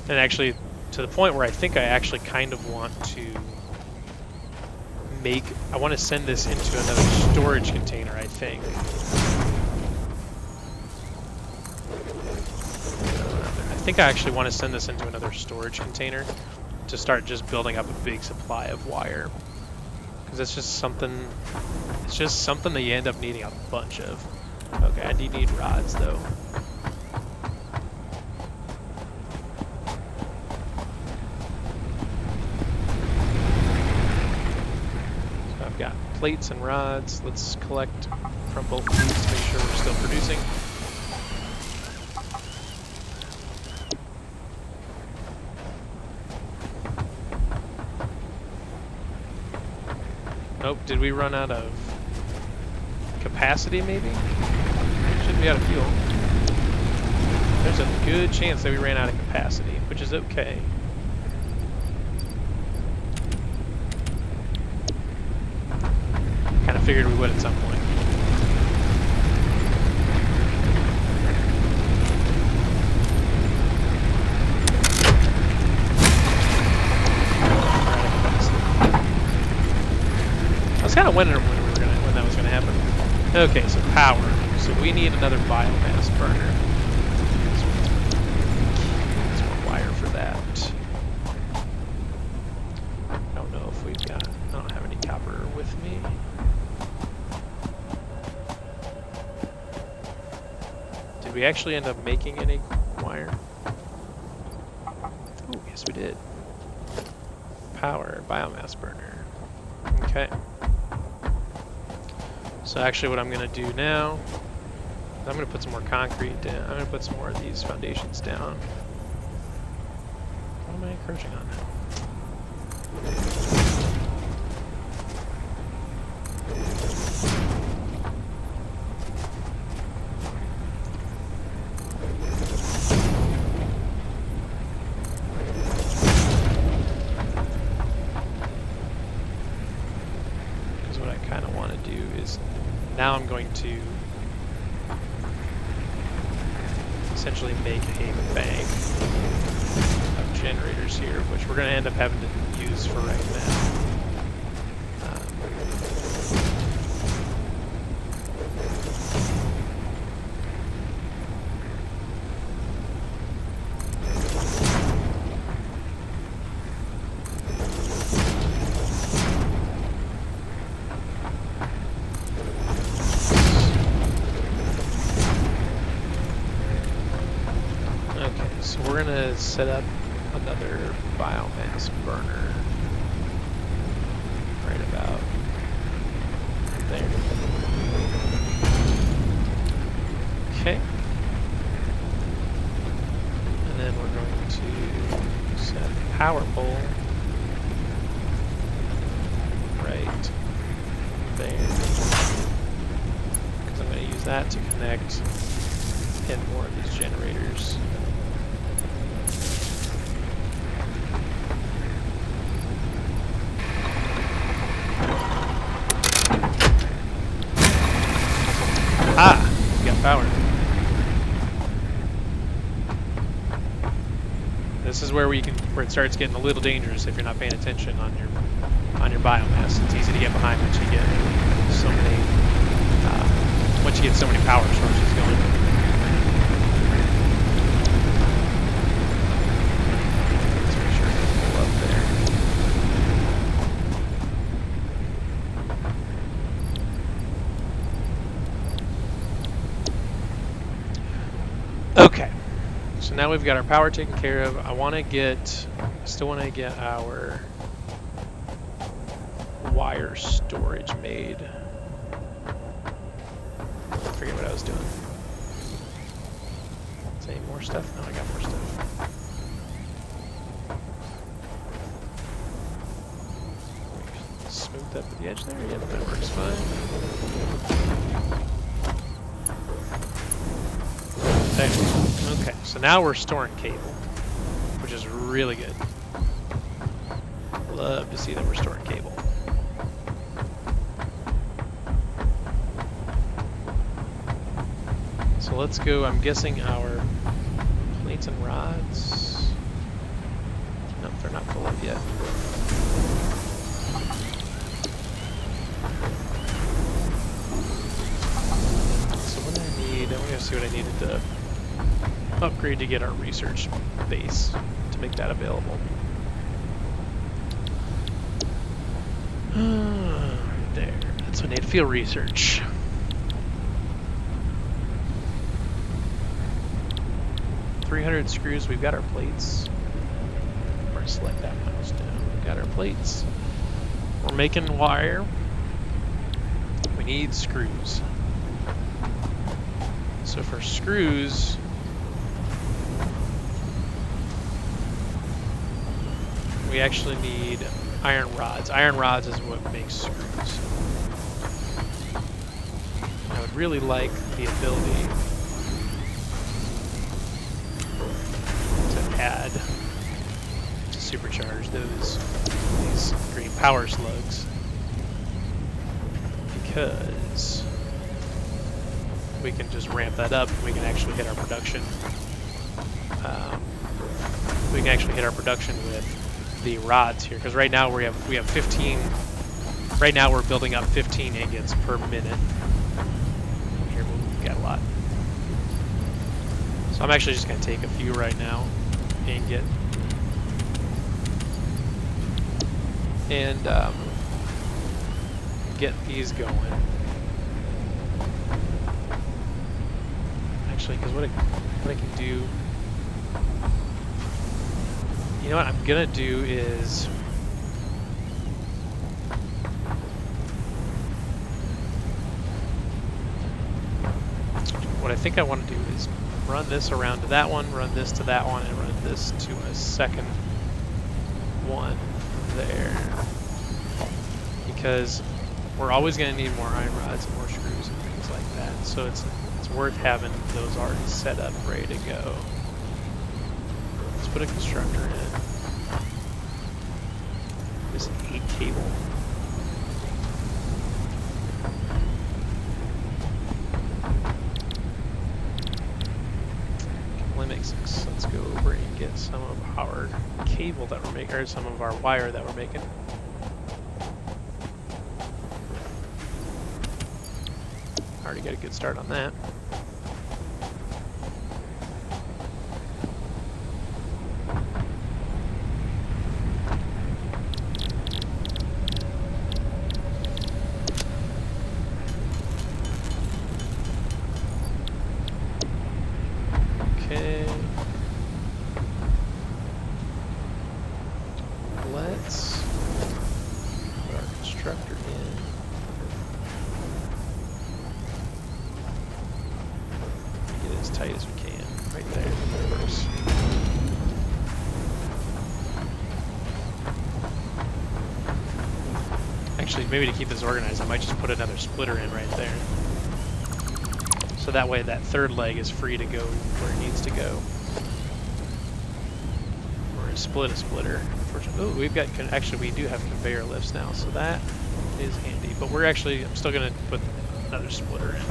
And actually, to the point where I think I actually kind of want to I want to send this into another storage container, I think. I think I actually want to send this into another storage container to start just building up a big supply of wire. Because it's just something that you end up needing a bunch of. Okay, I do need rods though. Got plates and rods. Let's collect from both of these to make sure we're still producing. Nope, did we run out of capacity maybe? Should be out of fuel. There's a good chance that we ran out of capacity, which is okay. Kind of figured we would at some point. I was kind of wondering when that was gonna happen. Okay, so power. So we need another biomass burner. There's more wire for that. I don't know if we've got. I don't have any copper with me. Did we actually end up making any wire? Oh, yes we did. Power, biomass burner. Okay. So actually what I'm going to do now, I'm going to put some more concrete down. I'm going to put some more of these foundations down. What am I encroaching on now? Now I'm going to essentially make a bank of generators here, which we're going to end up having to use for right now. We're gonna set up another biomass burner right about there. Okay. And then we're going to set a power pole right there. Because I'm going to use that to connect in more of these generators. Ah, we got power. This is where where it starts getting a little dangerous if you're not paying attention on your biomass. It's easy to get behind once you get so many power sources going. Let's make sure to pull up there. Okay, so now we've got our power taken care of. I still want to get our wire storage made. I forget what I was doing. Is any more stuff? No, I got more stuff. Smooth up at the edge there. Yep, that works fine. There. Okay, so now we're storing cable, which is really good. Love to see that we're storing cable. So let's go. I'm guessing our plates and rods. They're not full up yet. So what do I need? I'm gonna see what I needed to upgrade to get our research base to make that available. Right there. That's what I need. Field research. $300 screws. We've got our plates. We're gonna select that mouse down. We've got our plates. We're making wire. We need screws. So for screws, we actually need iron rods. Iron rods is what makes screws. I would really like the ability to add, to supercharge these green power slugs, because we can just ramp that up and we can actually hit our production. We can actually hit our production with the rods here, because right now we have 15. Right now we're building up 15 ingots per minute. Here we've got a lot. So I'm actually just going to take a few right now and get these going. Actually, because what I can do, you know what I'm gonna do is what I think I want to do is run this around to that one, run this to that one, and run this to a second one there, because we're always going to need more iron rods and more screws and things like that. So it's worth having those already set up, ready to go. Let's put a constructor in. This 8 cable. Only makes sense. Let's go over and get some of our cable that we're making, or some of our wire that we're making. Already got a good start on that. Okay. Let's put our constructor in. Get it as tight as we can, right there. Actually, maybe to keep this organized, I might just put another splitter in right there. So that way that third leg is free to go where it needs to go. We're going to split a splitter. Oh, we've got, actually we do have conveyor lifts now, so that is handy. But we're actually, I'm still going to put another splitter in.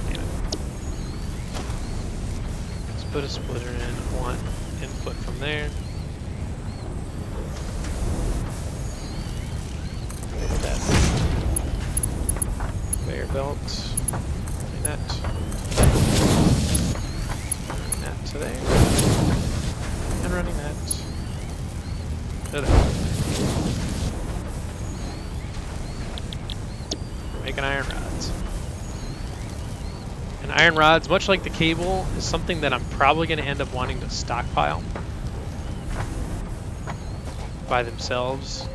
Damn it. Let's put a splitter in, want input from there. Conveyor belt, running that to there, and running that to there. We're making iron rods. And iron rods, much like the cable, is something that I'm probably going to end up wanting to stockpile by themselves.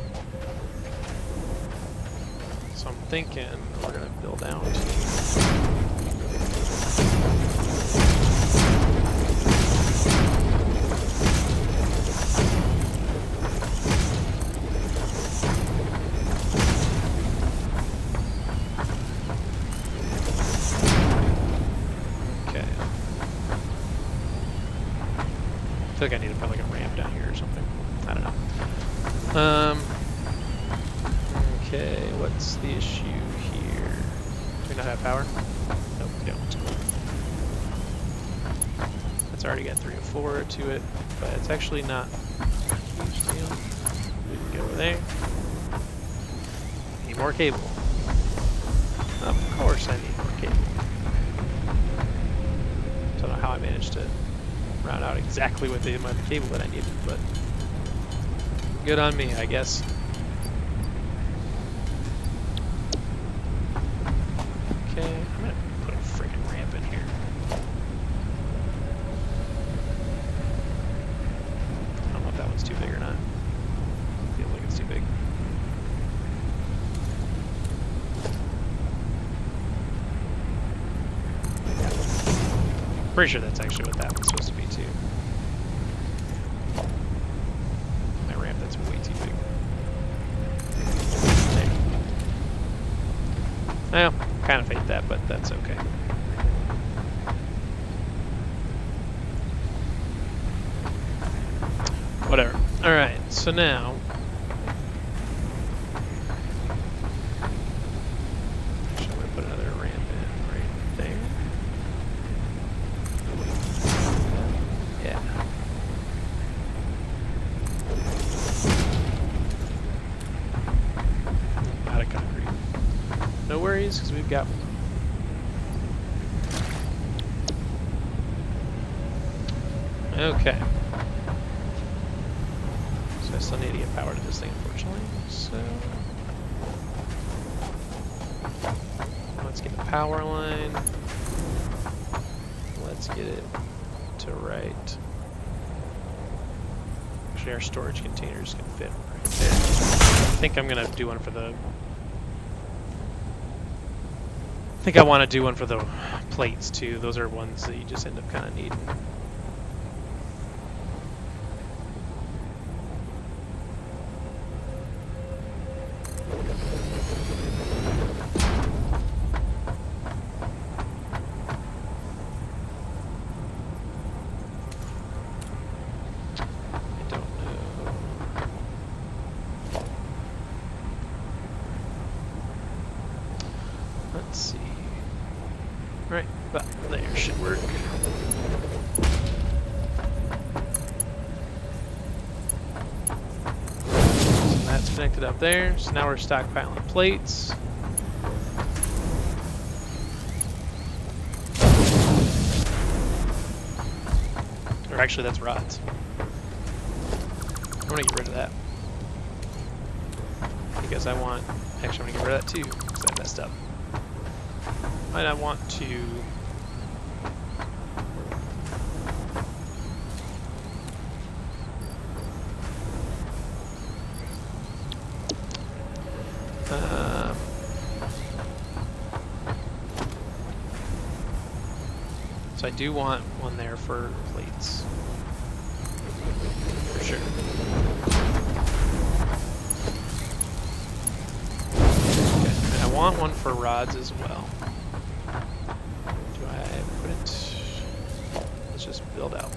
So I'm thinking we're going to build out. Okay. I feel like I need to put like a ramp down here or something. I don't know. Okay, what's the issue here? Do we not have power? Nope, we don't. It's already got 3 or 4 to it, but it's actually not a huge deal. We can get over there. Need more cable. Of course I need more cable. Don't know how I managed to round out exactly what the amount of cable that I needed, but good on me, I guess. Okay, I'm gonna put a freaking ramp in here. I don't know if that one's too big or not. Feels like it's too big. Pretty sure that's actually what that one's supposed to be too. My ramp, that's way too big. There. Well, kind of hate that, but that's okay. Whatever. Alright, so now actually, I'm gonna put another ramp in right there. Yeah. Out of concrete. No worries, because we've got one. Okay. So I still need to get power to this thing, unfortunately. So let's get the power line. Let's get it to right. Actually, our storage containers can fit right there. I think I'm gonna do one for the. I think I want to do one for the plates too. Those are ones that you just end up kind of needing. Let's see. Right, about there should work. So that's connected up there. So now we're stockpiling plates. Or actually, that's rods. I'm gonna get rid of that. Because I want... Actually, I'm gonna get rid of that too, because I messed up. And I want to so I do want one there for plates for sure. Okay, and I want one for rods as well. Just build out.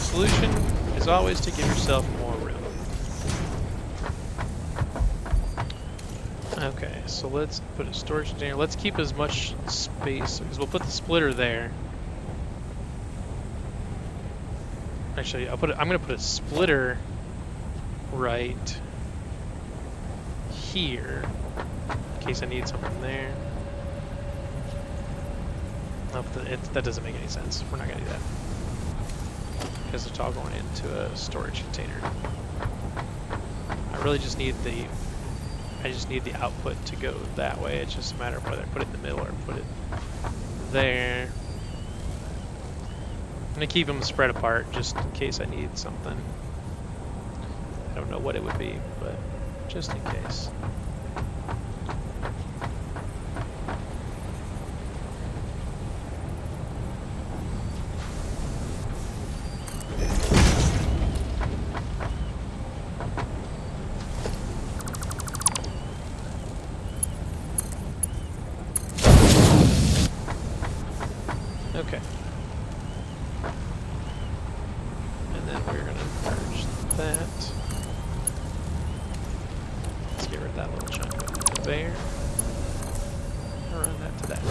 Solution is always to give yourself more room. Okay, so let's put a storage container. Let's keep as much space because we'll put the splitter there. Actually, I'm gonna put a splitter right here in case I need something there. No, that doesn't make any sense. We're not going to do that. Because it's all going into a storage container. I really just need the... I just need the output to go that way. It's just a matter of whether I put it in the middle or put it there. I'm going to keep them spread apart just in case I need something. I don't know what it would be, but just in case. Okay. And then we're going to merge that. Let's get rid of that little chunk of there. Run that to that.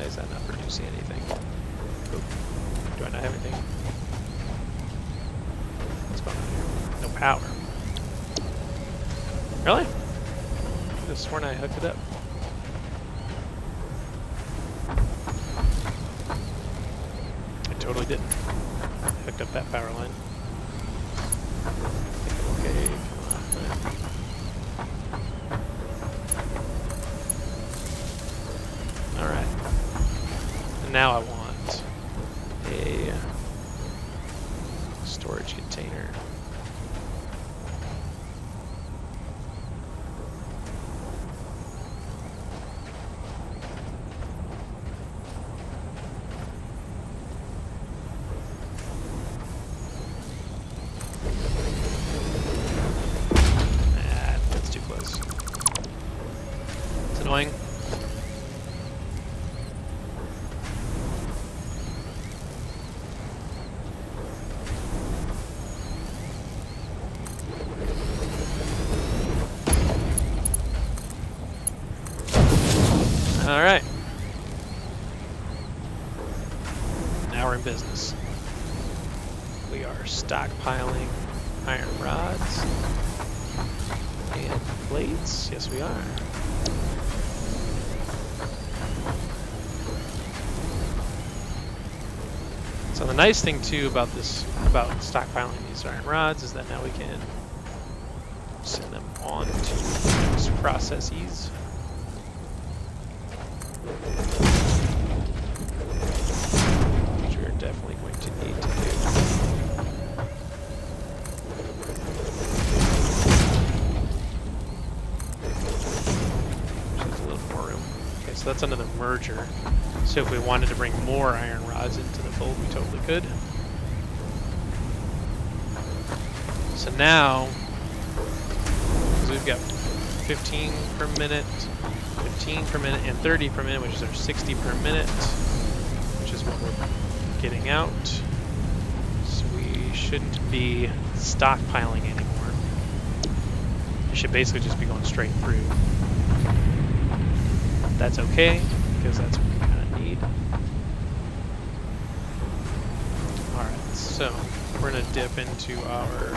Why is that not producing anything? Oop. Do I not have anything? What's going on here? No power. Really? I could have sworn I hooked it up. I totally didn't. I hooked up that power line. Okay, come on. Alright. And now I want a storage container. That's too close. It's annoying. All right. Now we're in business. We are stockpiling iron rods and plates. Yes, we are. So the nice thing too about stockpiling these iron rods is that now we can send them on to the next processes. Which we're definitely going to need to do. There's a little more room. Okay, so that's another merger. So if we wanted to bring more iron rods into the fold, we totally could. So now, because we've got 15 per minute, 15 per minute, and 30 per minute, which is our 60 per minute, which is what we're getting out. So we shouldn't be stockpiling anymore. It should basically just be going straight through. That's okay, because that's what we kind of need. Alright, so we're going to dip into our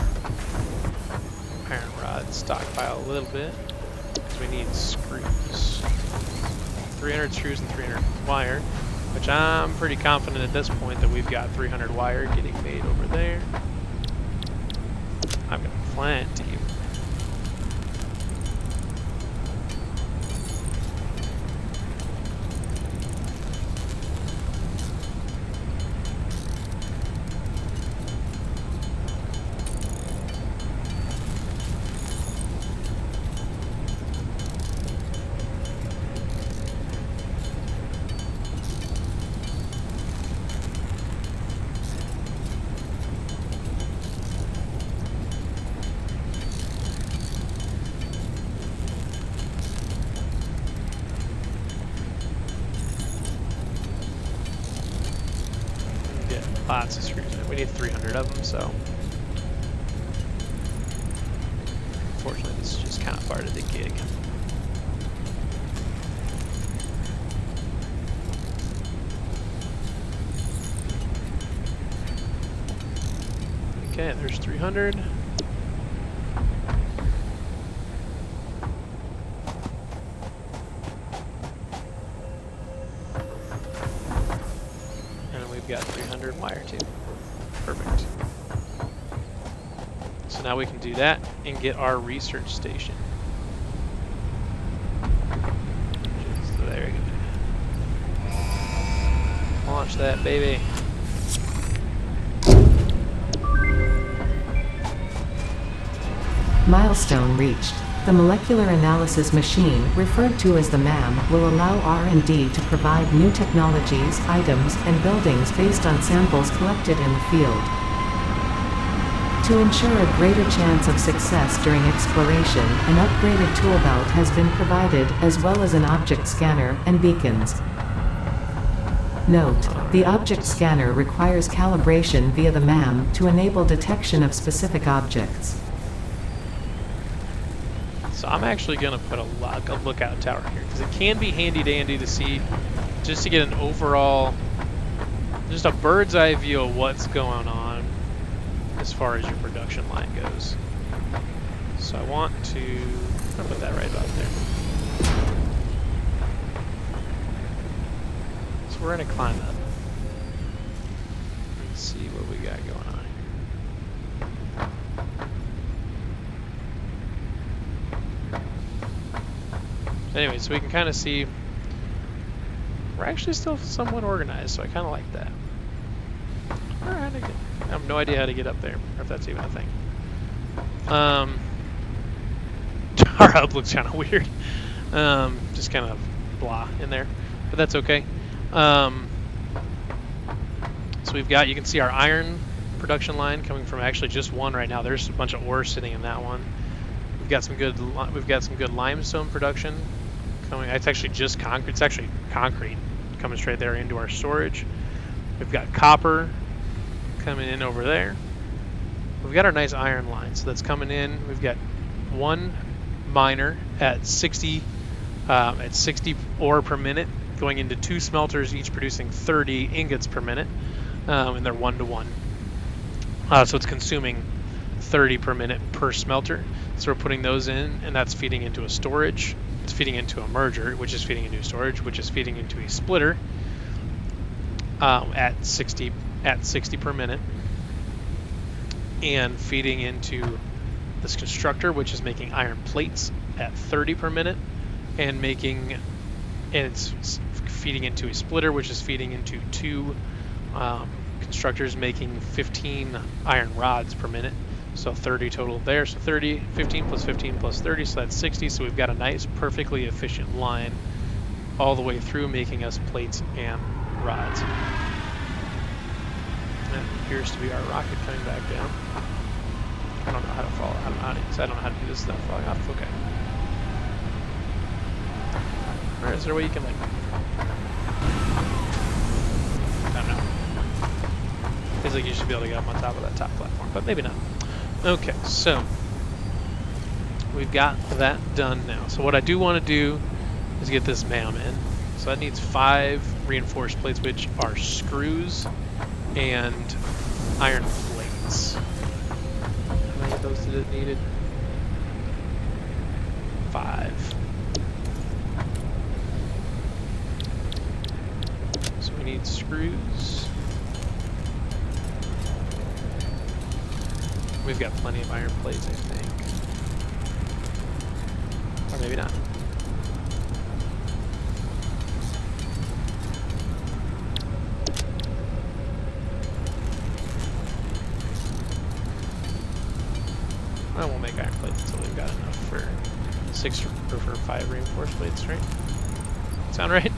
iron rod stockpile a little bit. We need screws. 300 screws and 300 wire, which I'm pretty confident at this point that we've got 300 wire getting made over there. I've got plenty. Lots of screws in it. We need 300 of them, so unfortunately this is just kind of part of the gig. Okay, there's 300. Got 300 wire too. Perfect. So now we can do that and get our research station. There we go. Launch that baby. Milestone reached. The molecular analysis machine, referred to as the MAM, will allow R&D to provide new technologies, items, and buildings based on samples collected in the field. To ensure a greater chance of success during exploration, an upgraded tool belt has been provided, as well as an object scanner and beacons. Note: the object scanner requires calibration via the MAM to enable detection of specific objects. So So I'm actually going to put a lookout tower here, because it can be handy dandy to see, just to get an overall, just a bird's eye view of what's going on as far as your production line goes. So I want to, I'm gonna put that right about there. So we're gonna climb up and see what we got going on here. So anyway, so we can kind of see we're actually still somewhat organized, so I kind of like that. Alright, I have no idea how to get up there, or if that's even a thing. Our hub looks kind of weird. Just kind of blah in there, but that's okay. So we've got, you can see our iron production line coming from actually just one right now. There's a bunch of ore sitting in that one. We've got some good limestone production coming. It's actually just concrete. It's actually concrete coming straight there into our storage. We've got copper coming in over there. We've got our nice iron line, so that's coming in. We've got one miner at 60 ore per minute, going into 2 smelters, each producing 30 ingots per minute, and they're 1-to-1. So it's consuming 30 per minute per smelter. So we're putting those in, and that's feeding into a storage. It's feeding into a merger, which is feeding into storage, which is feeding into a splitter at 60 per minute, and feeding into this constructor, which is making iron plates at 30 per minute, and it's feeding into a splitter, which is feeding into 2 constructors making 15 iron rods per minute. So 30 total there. So 30, 15 plus 15 plus 30, so that's 60. So we've got a nice, perfectly efficient line all the way through, making us plates and rods. That appears to be our rocket coming back down. I don't know how to fall. I don't know how to do this without falling off. Okay. Or is there a way you can like? I don't know. Feels like you should be able to get up on top of that top platform, but maybe not. Okay, so we've got that done now. So what I do want to do is get this MAM in. So that needs 5 reinforced plates, which are screws and iron plates. How many of those did it needed? 5. So we need screws. We've got plenty of iron plates, I think. Or maybe not. Well, we'll make iron plates until we've got enough for 6 or for 5 reinforced plates, right? Sound right?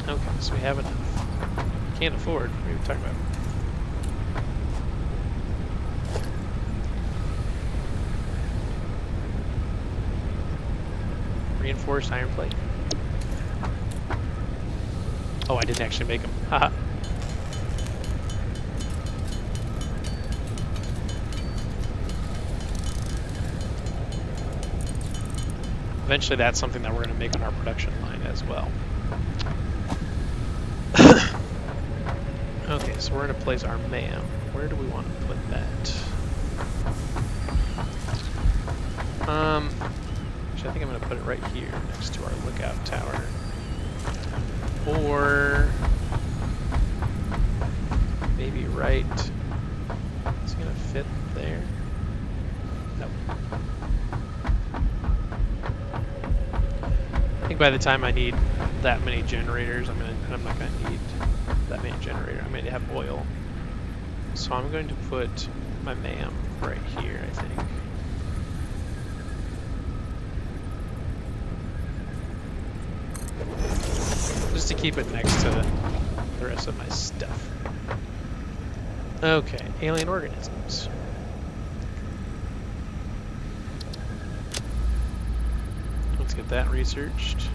Okay, so we have enough. Can't afford. What are we talking about? Reinforced iron plate. Oh, I didn't actually make them. Haha. Eventually that's something that we're going to make on our production line as well. Okay, so we're going to place our MAM. Where do we want to put that? Actually, I think I'm going to put it right here next to our lookout tower. Or maybe right. Is it going to fit there? Nope. I think by the time I need that many generators, I'm not going to need that many generators. I'm going to have oil. So I'm going to put my MAM right here, I think. Just to keep it next to the rest of my stuff. Okay, alien organisms. Let's get that researched.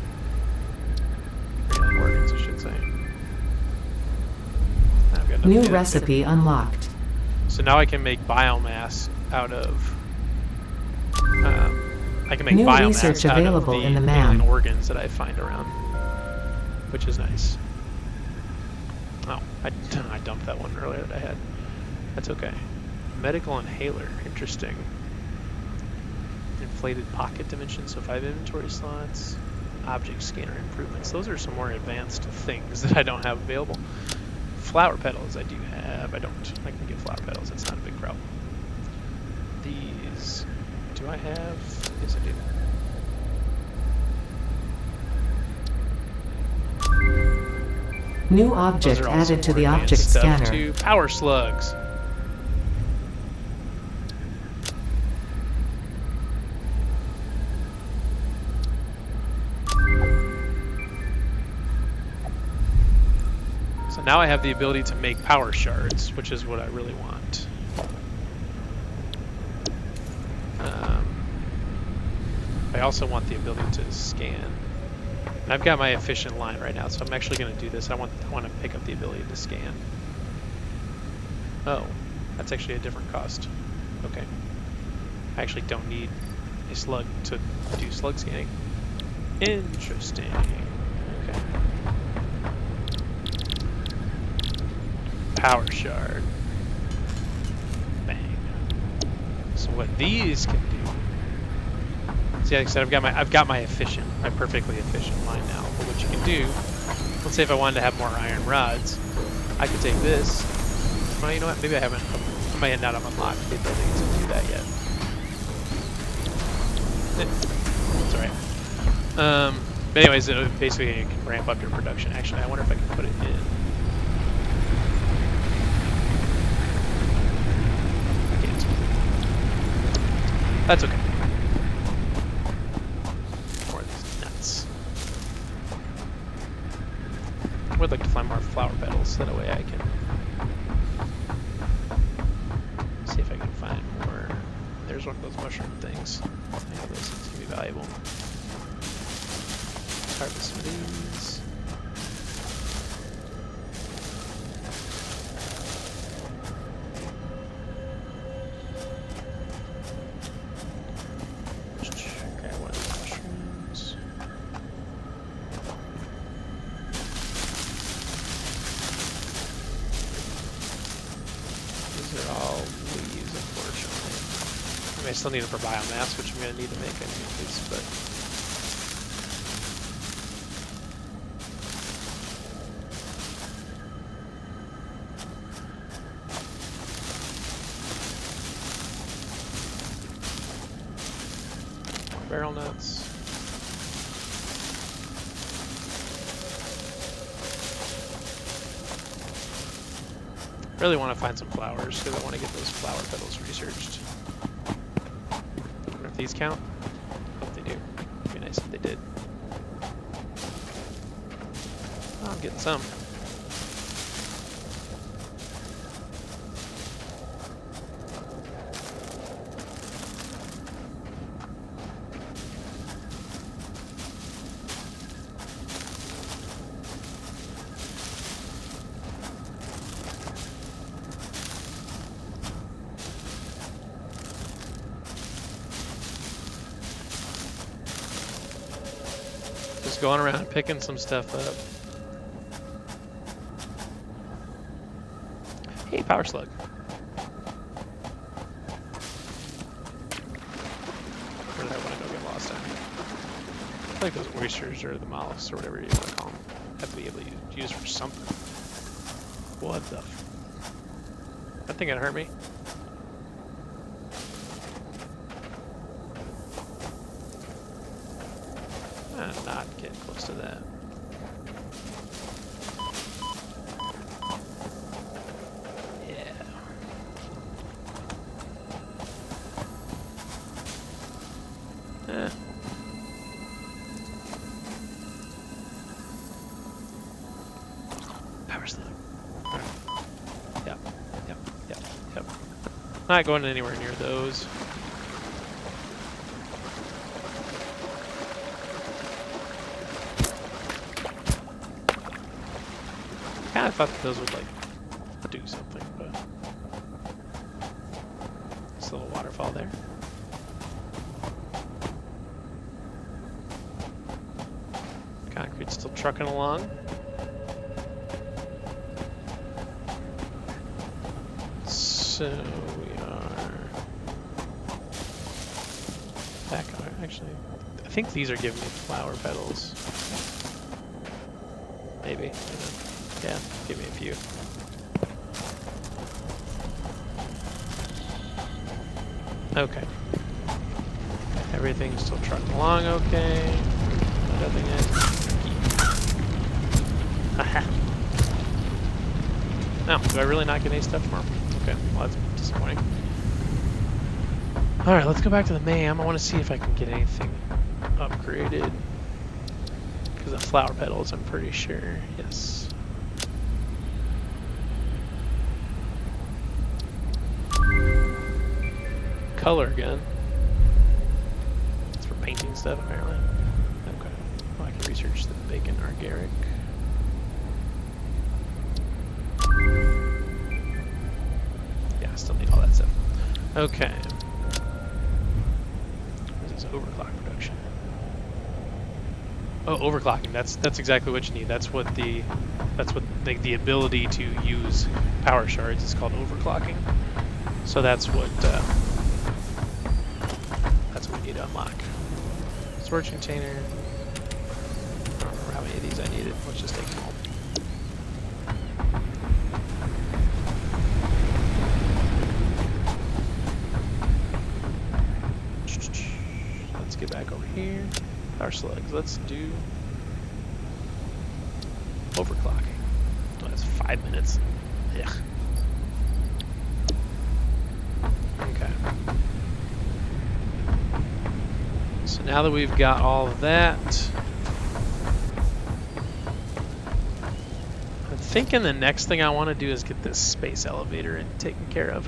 Alien organs, I should say. I've got kind of. New Yeah, that's it. recipe unlocked. So now I can make biomass out of. I can make New biomass research out of available the in the alien MAM. organs that I find around, which is nice. Oh, I dumped that one earlier that I had. That's okay. Medical inhaler, interesting. Inflated pocket dimension, so 5 inventory slots. Object scanner improvements. Those are some more advanced things that I don't have available. Flower petals I do have. I don't. I can get flower petals. That's not a big problem. These. Do I have? Yes, I do. New object Those are also added to more the advanced object stuff scanner. too. Power slugs. So now I have the ability to make power shards, which is what I really want. I also want the ability to scan. And I've got my efficient line right now, so I'm actually going to do this. I want to pick up the ability to scan. Oh, that's actually a different cost. Okay. I actually don't need a slug to do slug scanning. Interesting. Okay. Power shard. Bang. So what these can do. See, like I said, I've got my perfectly efficient line now. But what you can do, let's say if I wanted to have more iron rods, I could take this. Well, you know what? Maybe I might not have unlocked the ability to do that yet. It's alright. But anyways, basically you can ramp up your production. Actually, I wonder if I can put it in. I can't. That's okay. More of these nuts. I would like to find more flower petals, so that way I can see if I can find more. There's one of those mushroom things. I know those things can be valuable. Harvest some of these. Grab one of these mushrooms. These are all leaves, unfortunately. I mean, I still need them for biomass, which I'm going to need to make anyways, but... barrel nuts. Really want to find some flowers because I want to get those flower petals researched. I wonder if these count. I hope they do. It'd be nice if they did. Oh, I'm getting some. Just going around picking some stuff up. Hey, power slug. Where did I want to go get lost at? I feel like those oysters or the mollusks or whatever you want to call them have to be able to use for something. What the f... That thing gonna hurt me? I'm not getting close to that. Yeah. Power slug. Alright. Yep. Not going anywhere near those. I thought that those would like do Still trucking along. So we are back on. Actually, I think these are giving me flower petals. Maybe. Yeah, give me a few. Okay. Everything's still trucking along okay. Nothing is. Haha. No, do I really not get any stuff from her? Okay, well that's disappointing. Alright, let's go back to the MAM. I want to see if I can get anything upgraded. Because of flower petals, I'm pretty sure. Yes. Color gun. It's for painting stuff, apparently. Okay. Well, I can research the bacon agaric. Yeah, I still need all that stuff. Okay. This is overclock production. Oh, overclocking. That's exactly what you need. That's what the ability to use power shards is called overclocking. So that's what we need to unlock. Storage container. I don't remember how many of these I needed. Let's just take them all. Let's get back over here. Power slugs. Let's do overclocking. Oh, that's 5 minutes. Yeah. Okay. So now that we've got all of that, I'm thinking the next thing I want to do is get this space elevator taken care of.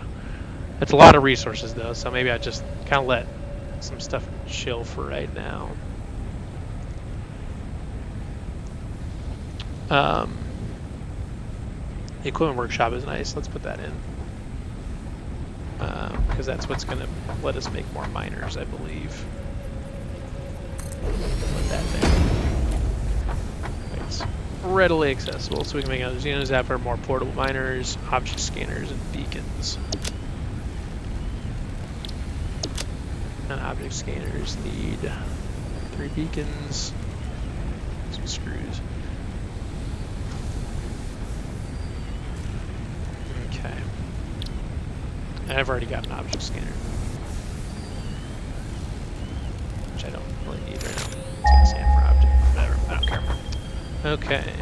It's a lot of resources though, so maybe I just kind of let some stuff chill for right now. The equipment workshop is nice. Let's put that in. Because that's what's going to let us make more miners, I believe. Put that there. It's readily accessible, so we can make another Xenos app for more portable miners, object scanners, and beacons. And object scanners need 3 beacons, some screws. Okay. And I've already got an object scanner, which I don't really need right now. It's gonna stand for object. Whatever, I don't care. Okay.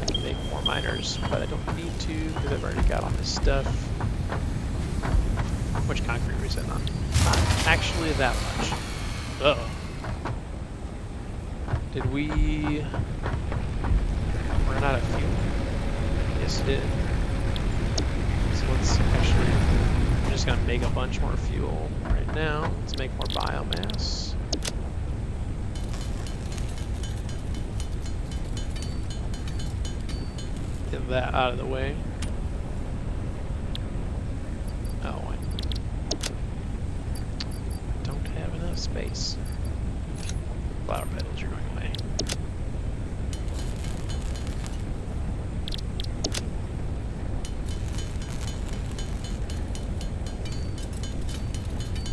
I can make more miners, but I don't need to because I've already got all this stuff. Which concrete are we sitting on? Not actually that much. Uh-oh. Did we run out of fuel? Yes, it did. So let's actually, I'm just gonna make a bunch more fuel right now. Let's make more biomass. Get that out of the way. Oh, I don't have enough space. Flower petals are going away.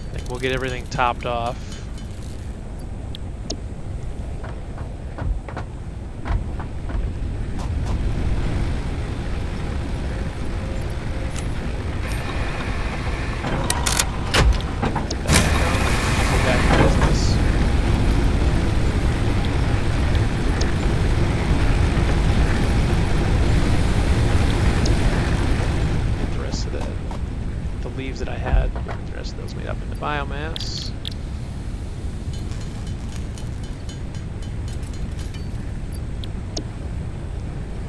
I think we'll get everything topped off. That I had, the rest of those made up into biomass.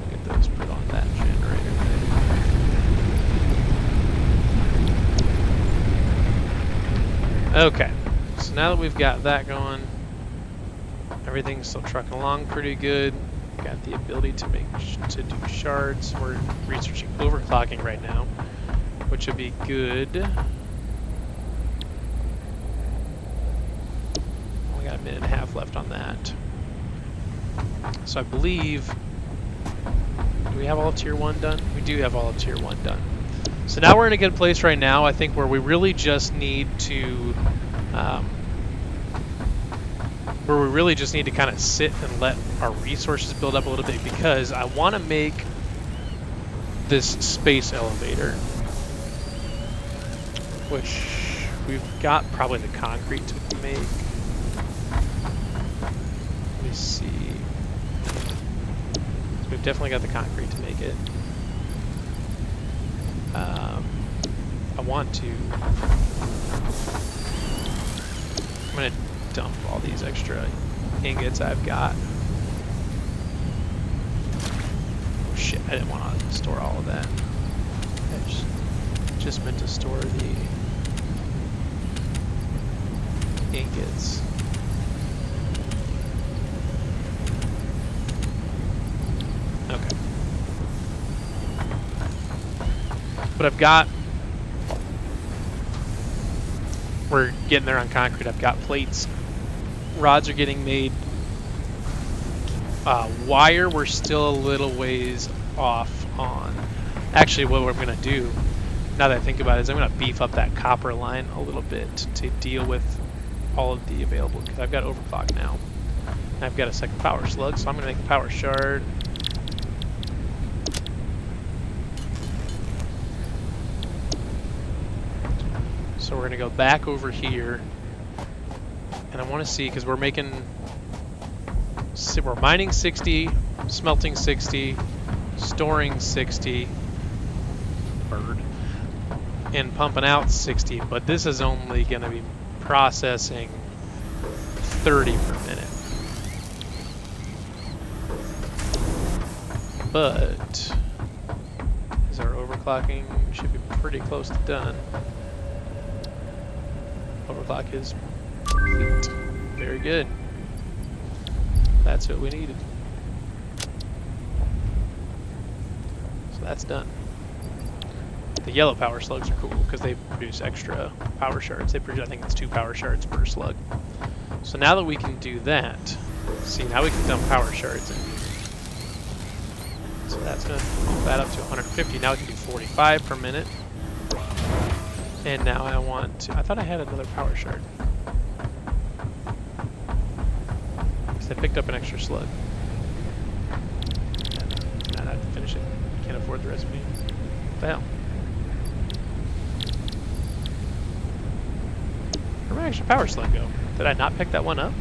We'll get those put on that generator there. Okay, so now that we've got that going, everything's still trucking along pretty good. Got the ability to do shards. We're researching overclocking right now, which would be good. only got a minute and a half left on that. So I believe, do we have all of tier 1 done? We do have all of tier 1 done. So now we're in a good place right now, I think, where we really just need to kind of sit and let our resources build up a little bit, because I want to make this space elevator, which we've got probably the concrete to make. Let me see. So we've definitely got the concrete to make it. I want to. I'm gonna dump all these extra ingots I've got. Oh shit! I didn't want to store all of that. I just meant to store the ingots. Okay. But I've got, we're getting there on concrete. I've got plates. Rods are getting made. Wire, we're still a little ways off on. Actually, what we're going to do, now that I think about it, is I'm going to beef up that copper line a little bit to deal with all of the available, because I've got overclock now. And I've got a second power slug, so I'm going to make a power shard. So we're going to go back over here, and I want to see, because we're mining 60, smelting 60, storing 60, bird, and pumping out 60, but this is only going to be processing 30 per minute. But is our overclocking should be pretty close to done. Overclock is complete. Very good. That's what we needed. So that's done. The yellow power slugs are cool because they produce extra power shards. They produce, I think it's 2 power shards per slug. So now that we can do that, see, now we can dump power shards in. So that's going to bump that up to 150. Now we can do 45 per minute. And now I want to, I thought I had another power shard. Because I picked up an extra slug. And I have to finish it. Can't afford the recipe. What the hell? Where'd my extra power slug go? Did I not pick that one up?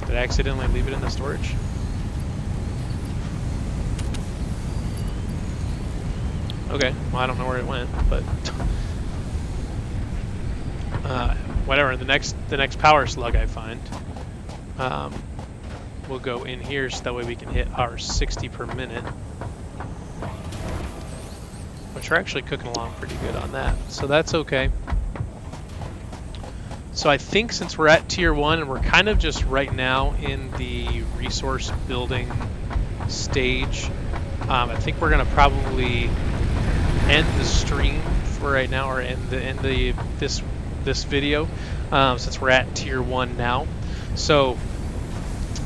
Did I accidentally leave it in the storage? Okay, well, I don't know where it went, but whatever. The next power slug I find, we'll go in here so that way we can hit our 60 per minute, which we're actually cooking along pretty good on that. So that's okay. So I think since we're at tier 1 and we're kind of just right now in the resource building stage, I think we're gonna probably end the stream for right now, or end this video, since we're at tier 1 now. So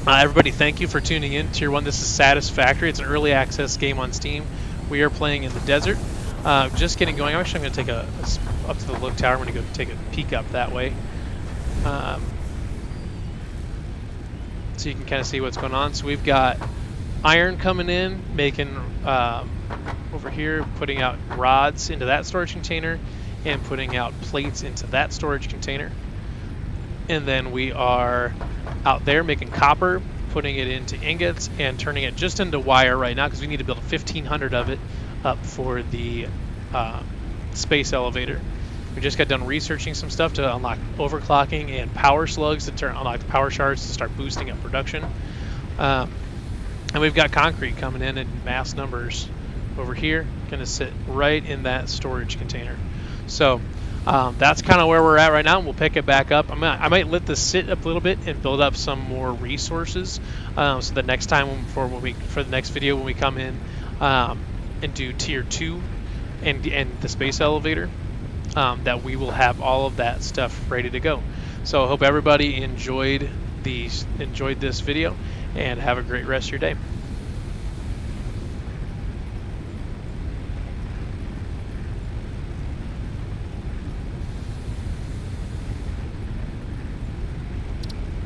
everybody, thank you for tuning in. Tier 1, this is Satisfactory. It's an early access game on Steam. We are playing in the desert. Just getting going. Actually, I'm going to take up to the look tower. I'm going to go take a peek up that way, so you can kind of see what's going on. So we've got iron coming in, making over here, putting out rods into that storage container, and putting out plates into that storage container. And then we are out there making copper, putting it into ingots, and turning it just into wire right now, because we need to build 1,500 of it up for the space elevator. We just got done researching some stuff to unlock overclocking and power slugs to unlock the power shards to start boosting up production. And we've got concrete coming in mass numbers over here, going to sit right in that storage container. So that's kind of where we're at right now, and we'll pick it back up. I might let this sit up a little bit and build up some more resources, so the next time for the next video when we come in and do tier 2 and the space elevator, that we will have all of that stuff ready to go. So I hope everybody enjoyed this video, and have a great rest of your day.